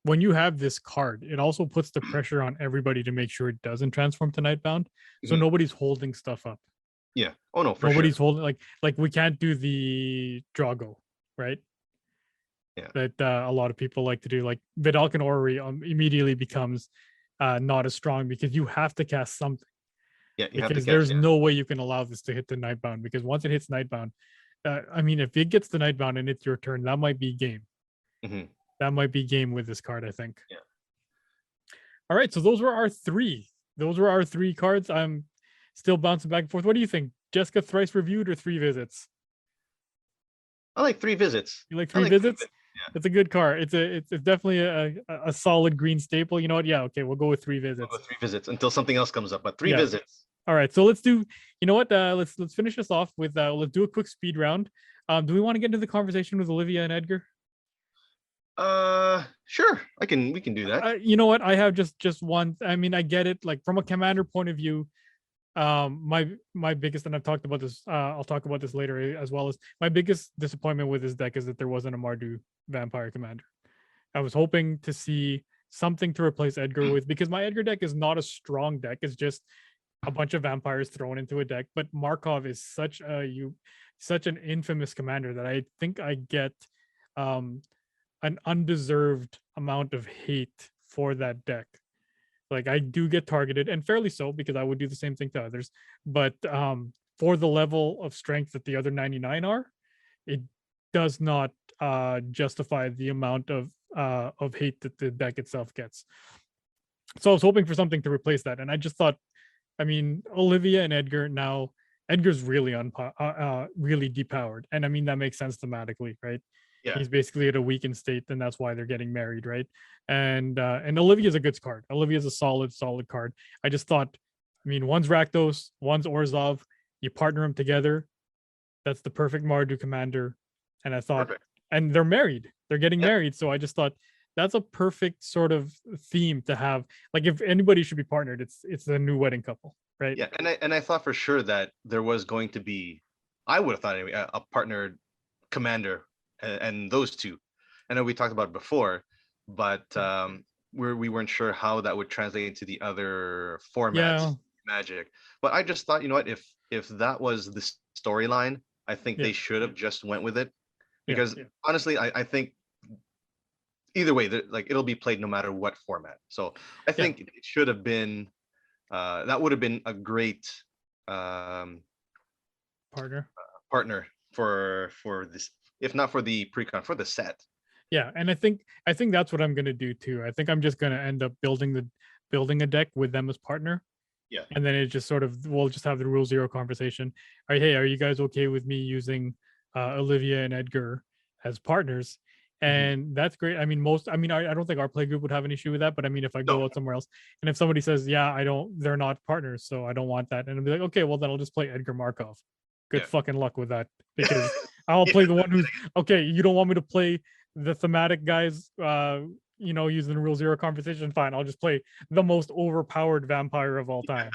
when you have this card, it also puts the pressure on everybody to make sure it doesn't transform to Nightbound. So nobody's holding stuff up. Yeah. Oh no, for nobody's sure. holding, like we can't do the Drago, right? Yeah. That a lot of people like to do. Like Vidalcan Orrery immediately becomes not as strong because you have to cast something. Yeah, because there's no way you can allow this to hit the Nightbound, because once it hits Nightbound, I mean, if it gets the Nightbound and it's your turn, that might be game. Mm-hmm. That might be game with this card, I think. Yeah. All right, so those were our 3. Those were our 3 cards. I'm still bouncing back and forth. What do you think? Jessica Thrice Reviewed or 3 Visits? I like 3 Visits. You like 3 Visits? Yeah. It's a good card. It's definitely a solid green staple. You know what? Yeah, okay, we'll go with 3 Visits. We'll go 3 Visits until something else comes up, but 3 Visits. All right, so let's do, you know what? Let's finish this off with let's do a quick speed round. Do we want to get into the conversation with Olivia and Edgar? Sure. We can do that. You know what? I have just one. I mean, I get it. Like, from a commander point of view, My biggest, and I've talked about this, I'll talk about this later as well, as my biggest disappointment with this deck is that there wasn't a Mardu vampire commander. I was hoping to see something to replace Edgar with, because my Edgar deck is not a strong deck. It's just a bunch of vampires thrown into a deck. But Markov is such an infamous commander that I think I get um an undeserved amount of hate for that deck. Like, I do get targeted, and fairly so, because I would do the same thing to others. But for the level of strength that the other 99 are, it does not justify the amount of hate that the deck itself gets. So I was hoping for something to replace that, and I just thought, I mean, Olivia and Edgar now. Edgar's really really depowered, and I mean that makes sense thematically, right? Yeah. He's basically at a weakened state, and that's why they're getting married, right? And Olivia's a good card. Olivia's a solid card. I just thought, I mean, one's Rakdos, one's Orzhov. You partner them together, that's the perfect Mardu commander. And I thought, Perfect. and they're married. They're getting Yep. married, so I just thought that's a perfect sort of theme to have. Like, if anybody should be partnered, it's the new wedding couple, right? Yeah, and I thought for sure that there was going to be, I would have thought anyway, a partnered commander and those two. I know we talked about it before, but we weren't sure how that would translate into the other formats, Yeah. Magic. But I just thought, you know what, if that was the storyline, I think Yeah. they should have just went with it, Yeah, because yeah. honestly, I think either way, like, it'll be played no matter what format. So I think it should have been that would have been a great Partner. partner for this, if not for the precon, for the set. Yeah, and I think that's what I'm gonna do too. I think I'm just gonna end up building a deck with them as partner. Yeah. And then it just sort of, we'll just have the rule zero conversation. All right, hey, are you guys okay with me using Olivia and Edgar as partners? And that's great. I mean, I don't think our play group would have an issue with that. But I mean, if I go No. out somewhere else, and if somebody says, yeah, they're not partners, so I don't want that, and I'll be like, okay, well then I'll just play Edgar Markov. Good Yeah. fucking luck with that, because I'll play the one who's okay. You don't want me to play the thematic guys, using the rule zero conversation. Fine, I'll just play the most overpowered vampire of all time.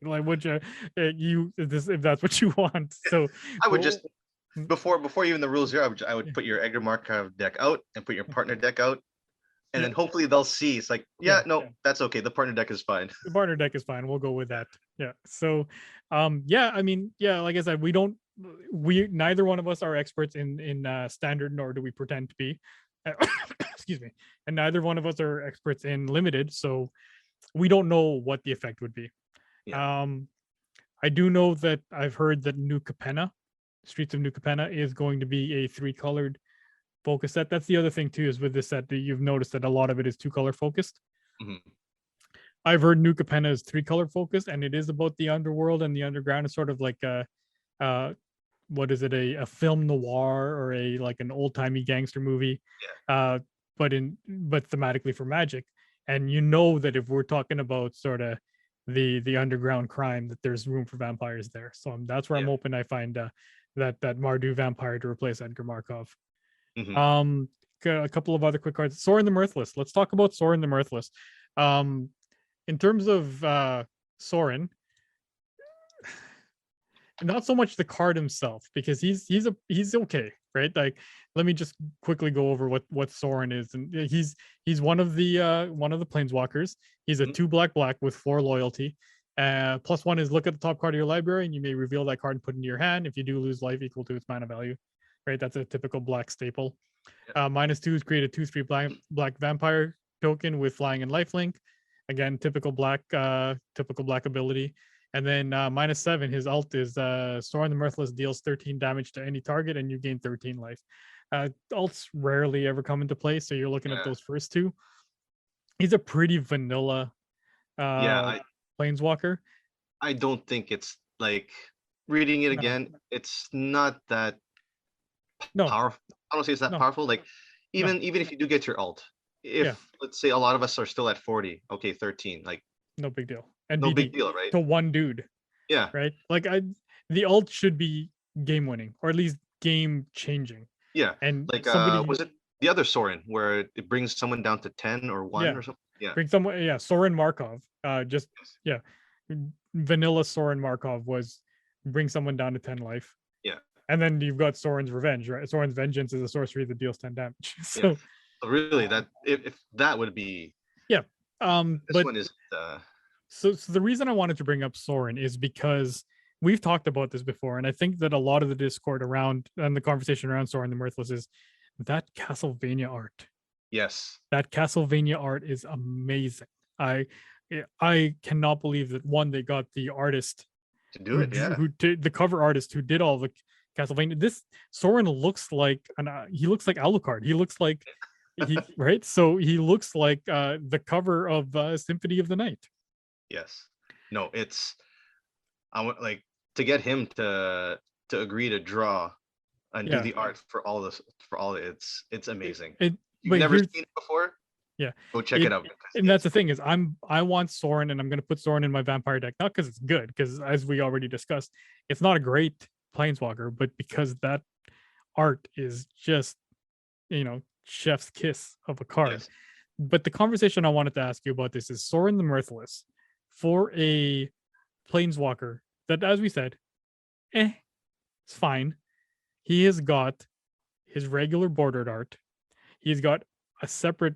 Like, would you, if that's what you want? So I would just Mm. before even the rule zero, I would put your Edgar Markov deck out and put your partner deck out, and then hopefully they'll see it's like, that's okay. The partner deck is fine. The partner deck is fine. We'll go with that. Yeah. So, I mean, like I said, we neither one of us are experts in standard, nor do we pretend to be. Excuse me. And neither one of us are experts in limited, so we don't know what the effect would be. Yeah. I do know that I've heard that New Capenna, Streets of New Capenna, is going to be a 3-colored focus set. That's the other thing too, is with this set that you've noticed that a lot of it is 2-color focused. Mhm. I've heard New Capenna is 3-color focused, and it is about the underworld and the underground. It's sort of like what is it, a film noir, or an old timey gangster movie, but thematically for Magic. And you know that if we're talking about sort of the underground crime, that there's room for vampires there. So that's where I'm hoping I find that Mardu vampire to replace Edgar Markov. Mhm. A couple of other quick cards. Sorin the Mirthless. Let's talk about Sorin the Mirthless. In terms of Sorin, not so much the card himself, because he's okay, right? Like, let me just quickly go over what Sorin is. And he's one of the planeswalkers. He's a 2/black with 4 loyalty. +1 is look at the top card of your library, and you may reveal that card and put it into your hand. If you do, lose life equal to its mana value. Right, that's a typical black staple. -2 is create a 2/3 black vampire token with flying and lifelink. Again, typical black ability. And then -7, his ult is Sorin the Mirthless deals 13 damage to any target, and you gain 13 life. Ults rarely ever come into play, so you're looking at those first two. He's a pretty vanilla planeswalker. I don't think it's like, reading it again, it's not that powerful. I don't say it's that powerful. Like, even if you do get your ult, if let's say a lot of us are still at 40, okay, 13, like, no big deal. And no big deal, right? To one dude. Yeah. Right. Like, the ult should be game winning, or at least game changing. Yeah. And like, somebody, was it the other Sorin where it brings someone down to 10 or 1 or something? Yeah. Bring someone. Yeah. Sorin Markov. vanilla Soren Markov was bring someone down to 10 life. Yeah. And then you've got Soren's Revenge, right? Soren's Vengeance is a sorcery that deals 10 damage. So yeah. So really, that if that would be yeah. this But one is so the reason I wanted to bring up Soren is because we've talked about this before, and I think that a lot of the discord around and the conversation around Soren the Mirthless is that Castlevania art. yes. That Castlevania art is amazing. I cannot believe that one, they got the artist To do it, yeah. who did the cover artist who did all the Castlevania. This Soren looks like he looks like Alucard. He looks like he right. So he looks like the cover of Symphony of the Night. Yes. No, I want like to get him to agree to draw and do the art for all this it's amazing. You've never seen it before? Yeah. Go check it out. And that's the thing is I want Soren, and I'm going to put Soren in my vampire deck, not because it's good, because as we already discussed, it's not a great planeswalker, but because that art is just, chef's kiss of a card. Yes. But the conversation I wanted to ask you about this is Soren the Mirthless for a planeswalker that, as we said, it's fine. He has got his regular bordered art. He's got a separate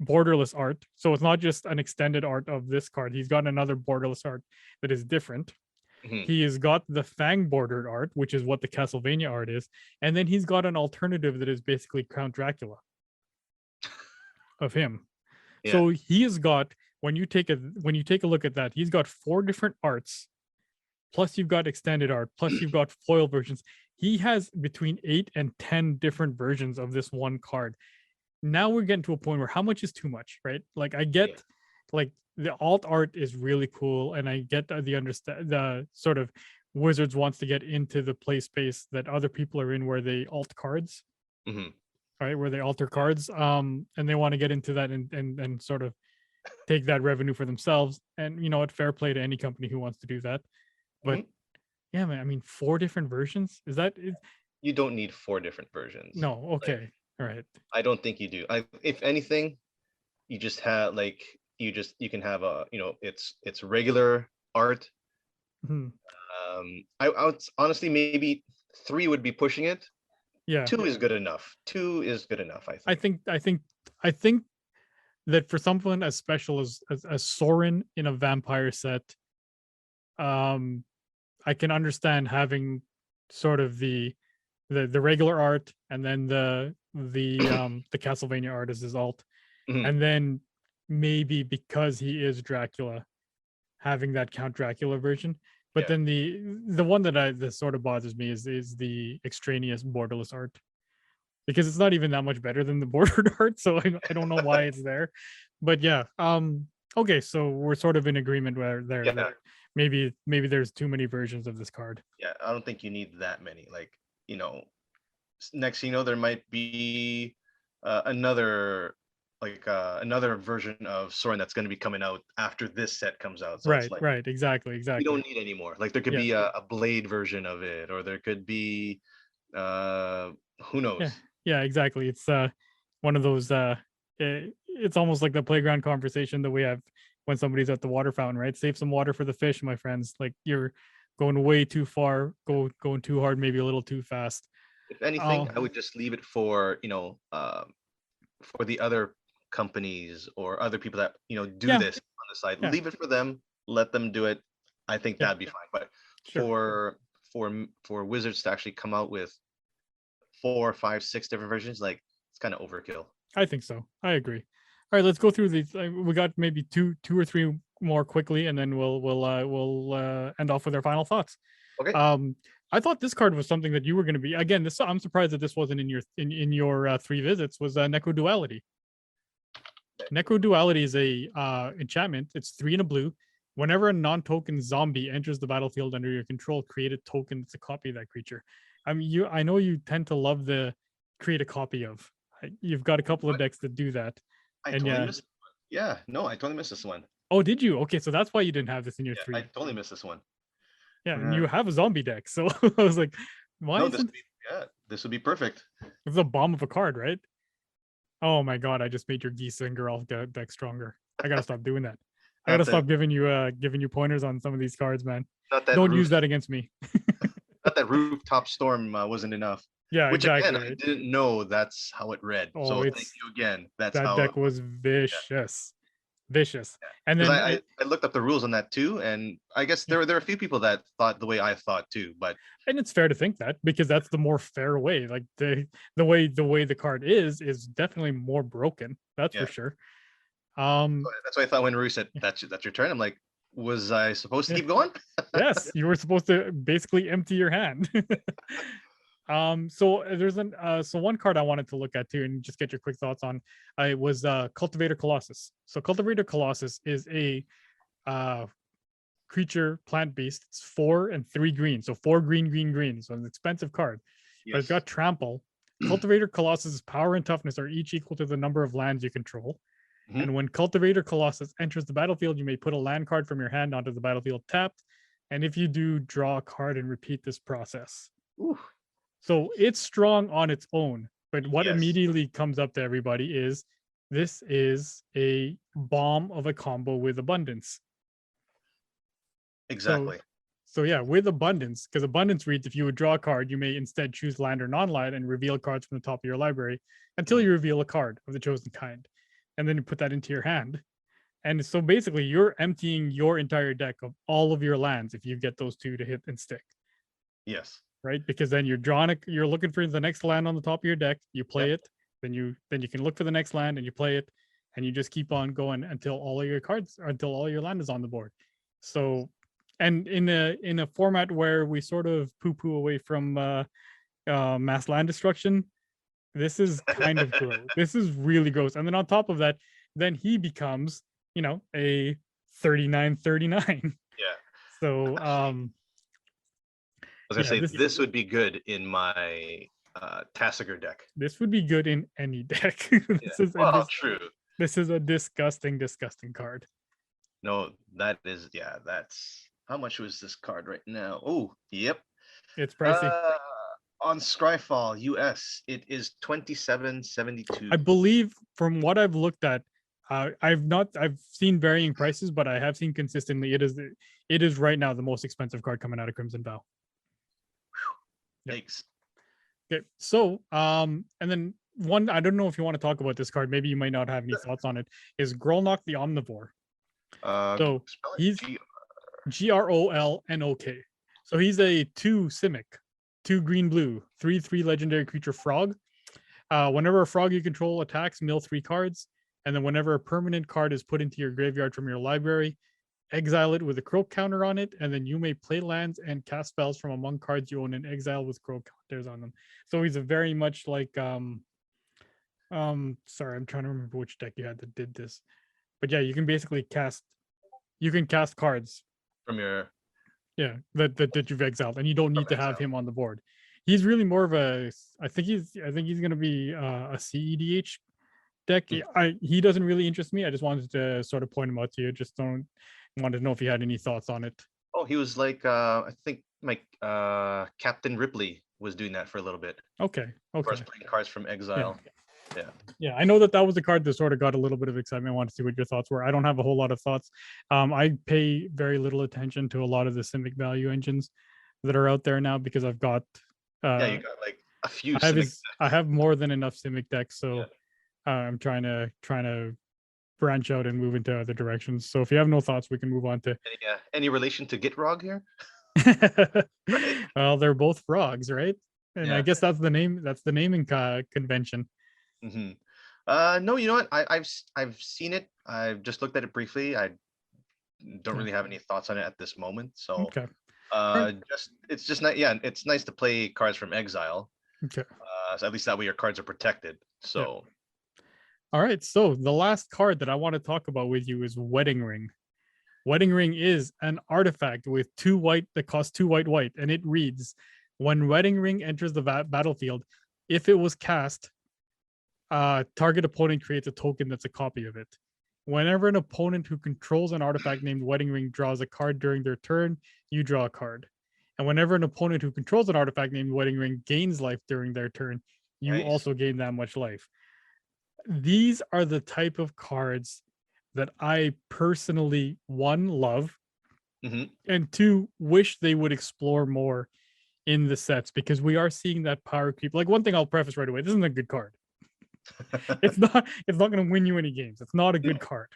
borderless art, so it's not just an extended art of this card. He's got another borderless art that is different. He has got the Fang bordered art, which is what the Castlevania art is, and then he's got an alternative that is basically Count Dracula of him. Yeah. So he has got, when you take a look at that, he's got 4 different arts, plus you've got extended art, plus you've got foil versions. He has between 8 and 10 different versions of this one card. Now we're getting to a point where how much is too much, right? Like I get like the alt art is really cool, and I get the sort of Wizards wants to get into the play space that other people are in, where they alt cards, right? Where they alter cards, and they want to get into that and sort of take that revenue for themselves. And fair play to any company who wants to do that. But yeah, man, I mean, 4 different versions, you don't need 4 different versions. No, okay. All right. I don't think you do. If anything, you just have you can have a it's regular art. I would honestly, maybe 3 would be pushing it. Yeah. 2 is good enough. I think. I think that for someone as special as Soren in a vampire set, I can understand having sort of the regular art, and then the Castlevania art as his alt, and then maybe because he is Dracula, having that Count Dracula version. But then the one that sort of bothers me is the extraneous borderless art, because it's not even that much better than the bordered art. So I don't know why it's there. But yeah, okay, so we're sort of in agreement where that maybe there's too many versions of this card. Yeah, I don't think you need that many. Like, next there might be another version of Soren that's going to be coming out after this set comes out. So right, exactly. You don't need any more. Like there could be a blade version of it, or there could be who knows. Yeah, exactly. It's one of those it's almost like the playground conversation that we have when somebody's at the water fountain, right? Save some water for the fish, my friends. Like you're going way too far, going too hard, maybe a little too fast. If anything, I would just leave it for for the other companies or other people that do this on the side. Leave it for them, let them do it. I think that'd be fine. But for Wizards to actually come out with 4, 5, 6 different versions, like it's kind of overkill. I think so. I agree. All right, let's go through these. We got maybe two or three more quickly, and then we'll end off with our final thoughts. Okay. I thought this card was something that you were going to be, again, this, I'm surprised that this wasn't in your 3 visits, was Necroduality. Necroduality is a enchantment. It's 3 and a blue. Whenever a non-token zombie enters the battlefield under your control, create a token that's a copy of that creature. I mean, I know you tend to love the create a copy of. You've got a couple of decks that do that. I totally missed this one. Oh, did you? Okay, so that's why you didn't have this in your 3. I totally missed this one. Yeah, and you have a zombie deck, so I was like, why isn't... this would be perfect. It's a bomb of a card, right? Oh my god, I just made your Geese and Geralt deck stronger. I gotta stop doing that. I gotta Not that stop giving you pointers on some of these cards, man. not that Don't use roof that against me. not that rooftop storm wasn't enough. Yeah, Which again, exactly I right. didn't know that's how it read. Oh, So thank it's you again. That's that how. deck was Yeah, vicious, vicious. And because then I looked up the rules on that too, and I guess there are a few people that thought the way I thought too. But and it's fair to think that because that's the more fair way. Like the way the card is definitely more broken. That's for yeah, sure. Um, that's why I thought when Rui said that's your turn. I'm like, was I supposed to keep going? yes, you were supposed to basically empty your hand. So so one card I wanted to look at too and just get your quick thoughts on. It was Cultivator Colossus. So Cultivator Colossus is a uh creature plant beast. It's 4 and 3 green, so 4 green, green, green. So it's an expensive card, but it's Yes. got trample. Cultivator Colossus' power and toughness are each equal to the number of lands you control. Mhm. And when Cultivator Colossus enters the battlefield, you may put a land card from your hand onto the battlefield tapped. And if you do, draw a card and repeat this process. Ooh, So it's strong on its own. But what yes, immediately comes up to everybody is this is a bomb of a combo with abundance. So exactly. so yeah, with abundance, because abundance reads if you would draw a card, you may instead choose land or non-land and reveal cards from the top of your library until Mhm. you reveal a card of the chosen kind. And then you put that into your hand. And so basically you're emptying your entire deck of all of your lands if you get those two to hit and stick, Yes. right? Because then you're looking for the next land on the top of your deck, you play Yep. it, then you can look for the next land and you play it, and you just keep on going until all of your cards or until all your land is on the board. So and in a format where we sort of poo-poo away from mass land destruction, this is kind of gross. This is really gross. And then on top of that, then he becomes, a 39-39. Yeah. So Actually, I was gonna yeah, say this would be good in my Tassiger deck. this would be good in any deck. Yeah. this is a Well, true. this is a disgusting, disgusting card. No, that is that's how much was this card right now? Oh, yep. It's pricey. Uh on Scryfall US, it is I 27.72. believe from what I've looked at, I've seen varying prices, but I have seen consistently it is right now the most expensive card coming out of Crimson Vow. Yep. Thanks. Okay, so and then one I don't know if you want to talk about this card. Maybe you might not have any thoughts on it. Is Grolnok the Omnivore? So Spell it he's Grolnok. So he's a 2 Simic, 2 green blue, 3/3 legendary creature frog. Whenever a frog you control attacks, mill 3 cards, and then whenever a permanent card is put into your graveyard from your library, exile it with a croak counter on it, and then you may play lands and cast spells from among cards you own in exile with croak counters on them. So he's a very much like sorry, I'm trying to remember which deck you had that did this. But yeah, you can basically cast cards, from your that you've exiled, and you don't need to have him on the board. He's really more of a I think he's gonna be a CEDH deck. He doesn't really interest me. I just wanted to sort of point him out to you. Just don't wanted to know if you had any thoughts on it. Oh, he was like I think like Captain Ripley was doing that for a little bit. Okay. Of course, playing cards from exile. Yeah, I know that was a card that sort of got a little bit of excitement. I wanted to see what your thoughts were. I don't have a whole lot of thoughts. I pay very little attention to a lot of the Simic value engines that are out there now because I've got You got like a few. I have more than enough Simic decks, so I'm trying to branch out and move into other directions. So if you have no thoughts, we can move on to any relation to Gitrog here? Well, they're both frogs, right? And I guess that's the name. That's the naming convention. Mm-hmm. No, you know what? I've seen it. I've just looked at it briefly. I don't really have any thoughts on it at this moment. So okay. It's just not. Yeah, it's nice to play cards from exile. Okay. So at least that way your cards are protected. So. All right. So the last card that I want to talk about with you is Wedding Ring. Wedding Ring is an artifact with 2 white that costs 2 white, and it reads: when Wedding Ring enters the battlefield, if it was cast, target opponent creates a token that's a copy of it. Whenever an opponent who controls an artifact named Wedding Ring draws a card during their turn, you draw a card. And whenever an opponent who controls an artifact named Wedding Ring gains life during their turn, you also gain that much life. These are the type of cards that I personally, one, love, Hmm. and two, wish they would explore more in the sets, because we are seeing that power creep. Like, one thing I'll preface right away, this isn't a good card. It's not going to win you any games. It's not a good No. card.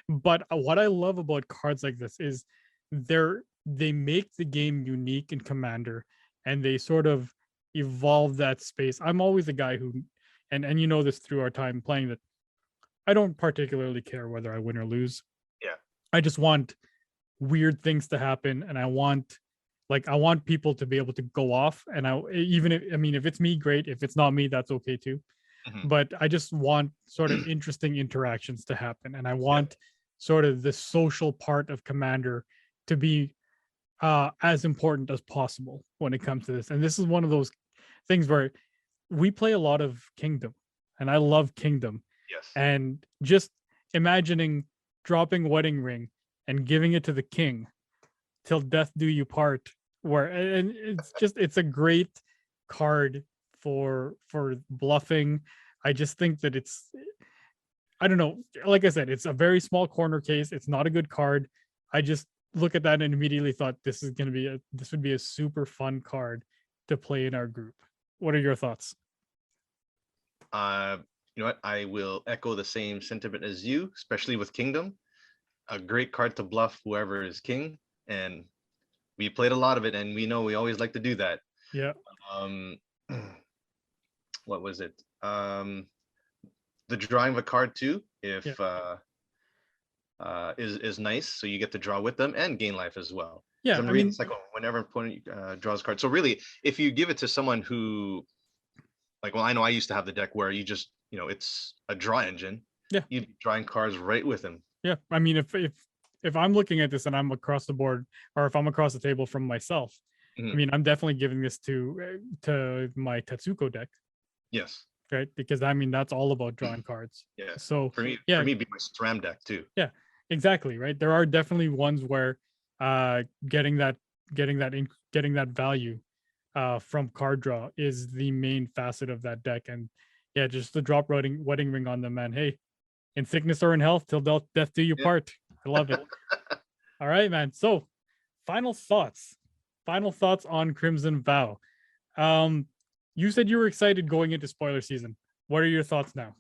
But what I love about cards like this is they make the game unique in Commander, and they sort of evolve that space. I'm always a guy who, and you know this through our time playing, that I don't particularly care whether I win or lose. Yeah. I just want weird things to happen, and I want people to be able to go off. And even if, I mean, if it's me, great. If it's not me, that's okay too. Hmm. But I just want sort of interesting interactions to happen, and I Yeah. want sort of the social part of Commander to be as important as possible when it comes to this. And this is one of those things where we play a lot of Kingdom, and I love Kingdom. Yes. And just imagining dropping Wedding Ring and giving it to the king till death do you part, where, and it's a great card for bluffing. I just think that I don't know, like I said, it's a very small corner case. It's not a good card. I just look at that and immediately thought this would be a super fun card to play in our group. What are your thoughts? Uh, you know what? I will echo the same sentiment as you, especially with Kingdom. A great card to bluff whoever is king, and we played a lot of it, and we know we always like to do that. Yeah. Um, what was it? The drawing of a card too, if Yeah. is nice. So you get to draw with them and gain life as well. Yeah. I'm I reading mean, it's like whenever an opponent draws a card. So really, if you give it to someone who, like, well, I know I used to have the deck where you just, it's a draw engine. yeah. You'd be drawing cards right with him. Yeah. I mean, if I'm looking at this and I'm across the board, or if I'm across the table from myself, I Mhm. mean, I'm definitely giving this to my Tetsuko deck, Yes. right? Because I mean, that's all about drawing cards. Yeah. So For me, yeah, it'd be my SRAM deck too. yeah, exactly, right. There are definitely ones where getting that value from card draw is the main facet of that deck. And yeah, just the drop wedding ring on them, man. Hey, in sickness or in health, till death do you Yeah. part. I love it. All right, man. So final thoughts. Final thoughts on Crimson Vow. You said you were excited going into spoiler season. What are your thoughts now?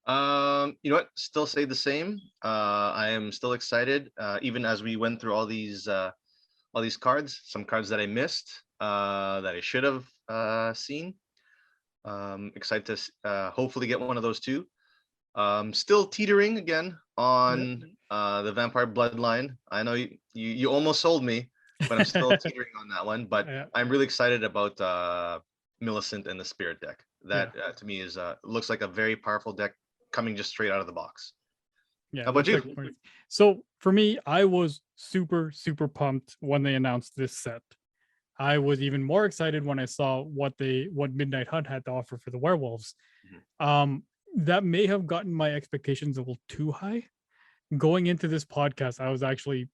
You know what? Still say the same. I am still excited, even as we went through all these cards. Some cards that I missed, that I should have seen. Excited to hopefully get one of those too. Still teetering again on the Vampire Bloodline. I know you almost sold me, but I'm still teetering on that one. But Yeah. I'm really excited about Millicent and the Spirit deck. That to me is looks like a very powerful deck coming just straight out of the box. Yeah. How about you? So for me, I was super, super pumped when they announced this set. I was even more excited when I saw what Midnight Hunt had to offer for the werewolves. That may have gotten my expectations a little too high. Going into this podcast, I was actually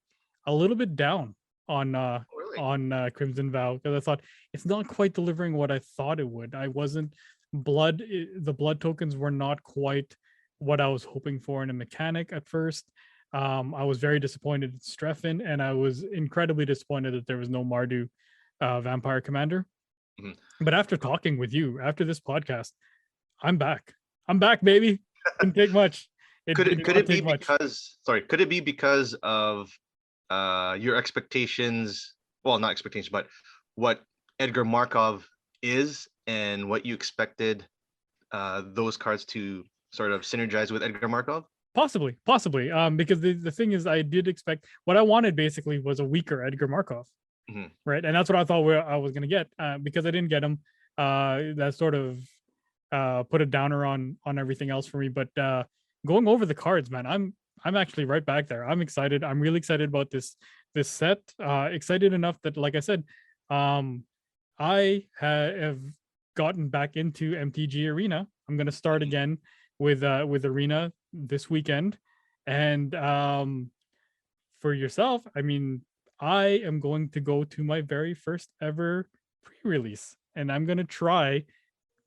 a little bit down on Really? Crimson Vow, because I thought it's not quite delivering what I thought it would. I wasn't the blood tokens were not quite what I was hoping for in a mechanic at first. I was very disappointed in Streffen, and I was incredibly disappointed that there was no Mardu vampire commander. Mhm. But after talking with you after this podcast, I'm back. I'm back, baby. Didn't take much. Could did it not be take much. could it be because of your expectations? Well, not expectations, but what Edgar Markov is and what you expected those cards to sort of synergize with Edgar Markov? Possibly. Because the thing is, I did expect what I wanted basically was a weaker Edgar Markov, Mhm. right? And that's what I thought I was going to get. Because I didn't get him, that sort of put a downer on everything else for me. But going over the cards, man, I'm actually right back there. I'm excited. I'm really excited about this set. Excited enough that, like I said, I have gotten back into MTG Arena. I'm gonna start again with Arena this weekend. And for yourself, I mean, I am going to go to my very first ever pre-release, and I'm gonna try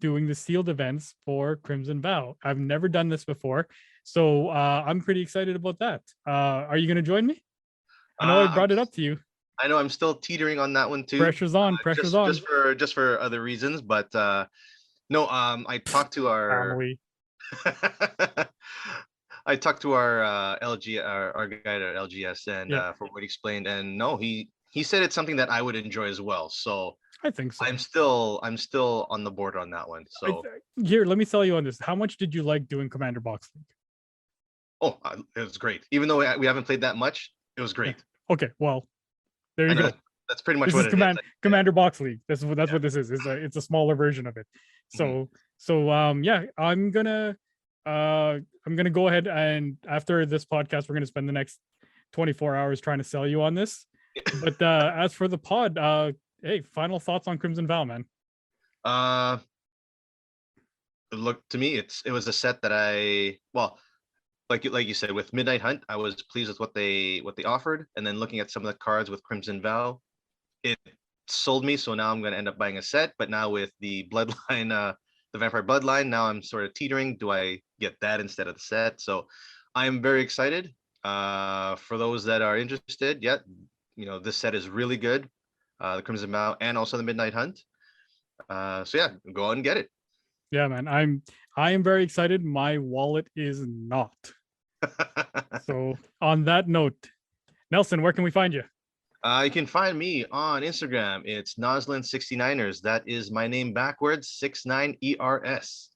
doing the sealed events for Crimson Vow. I've never done this before, So I'm pretty excited about that. Are you going to join me? I know I brought it up to you. I know I'm still teetering on that one too. Pressure's on. Pressure's on. Just for other reasons, but no. I talked to our family. I talked to our LG our guy at LGS and for what he explained, and no, he said it's something that I would enjoy as well. So I think so. I'm still on the board on that one. So here, let me sell you on this. How much did you like doing Commander Box League? Oh, it was great. Even though we haven't played that much, it was great. Okay, well, there you go. That's pretty much this what is it is. Commander Box League. That's what this is. It's a smaller version of it. So yeah, I'm gonna go ahead, and after this podcast, we're gonna spend the next 24 hours trying to sell you on this. But as for the pod, hey, final thoughts on Crimson Vow, man. Look, to me, it was a set that like you said, with Midnight Hunt, I was pleased with what they offered, and then looking at some of the cards with Crimson Vow, it sold me. So now I'm going to end up buying a set. But now with the Bloodline, the Vampire Bloodline, now I'm sort of teetering. Do I get that instead of the set? So I'm very excited. For those that are interested, this set is really good. The Crimson Vow and also the Midnight Hunt. So yeah, go out and get it. Yeah, man, I am very excited. My wallet is not. So on that note, Nelson, where can we find you? You can find me on Instagram. It's Noslin69ers. That is my name backwards, 69ERS.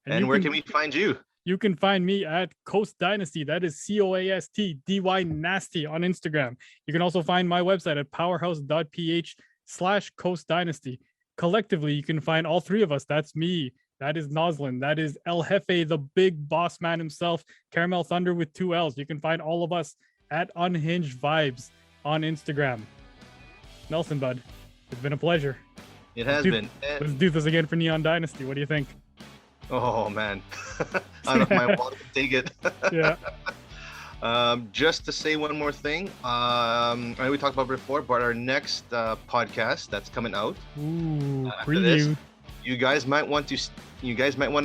And where can we find you? You can find me at Coast Dynasty. That is COASTDY Nasty on Instagram. You can also find my website at powerhouse.ph/Coast Dynasty. Collectively, you can find all three of us. That's me. That is Noslin. That is El Jefe, the big boss man himself. Caramel Thunder with 2 L's. You can find all of us at Unhinged Vibes on Instagram. Nelson, bud, it's been a pleasure. It has been. Let's do this again for Neon Dynasty. What do you think? Oh, man. I don't know if my wallet can take it. Yeah. Just to say one more thing. I know we talked about it before, but our next podcast that's coming out. Ooh, preview. This, you guys might want to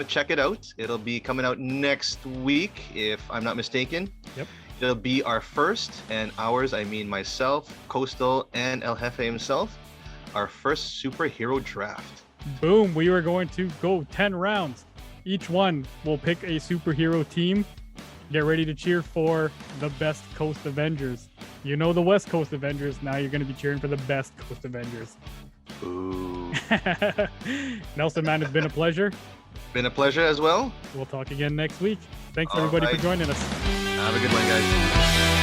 check it out. It'll be coming out next week, if I'm not mistaken. Yep. It'll be our first, and ours, I mean myself, Coastal, and El Jefe himself, our first superhero draft. Boom. We are going to go 10 rounds. Each one will pick a superhero team. Get ready to cheer for the best Coast Avengers. You know the West Coast Avengers. Now you're going to be cheering for the best Coast Avengers. Ooh. Nelson, man, it's been a pleasure. Been a pleasure as well. We'll talk again next week. Thanks, everybody, for joining us. Have a good one, guys.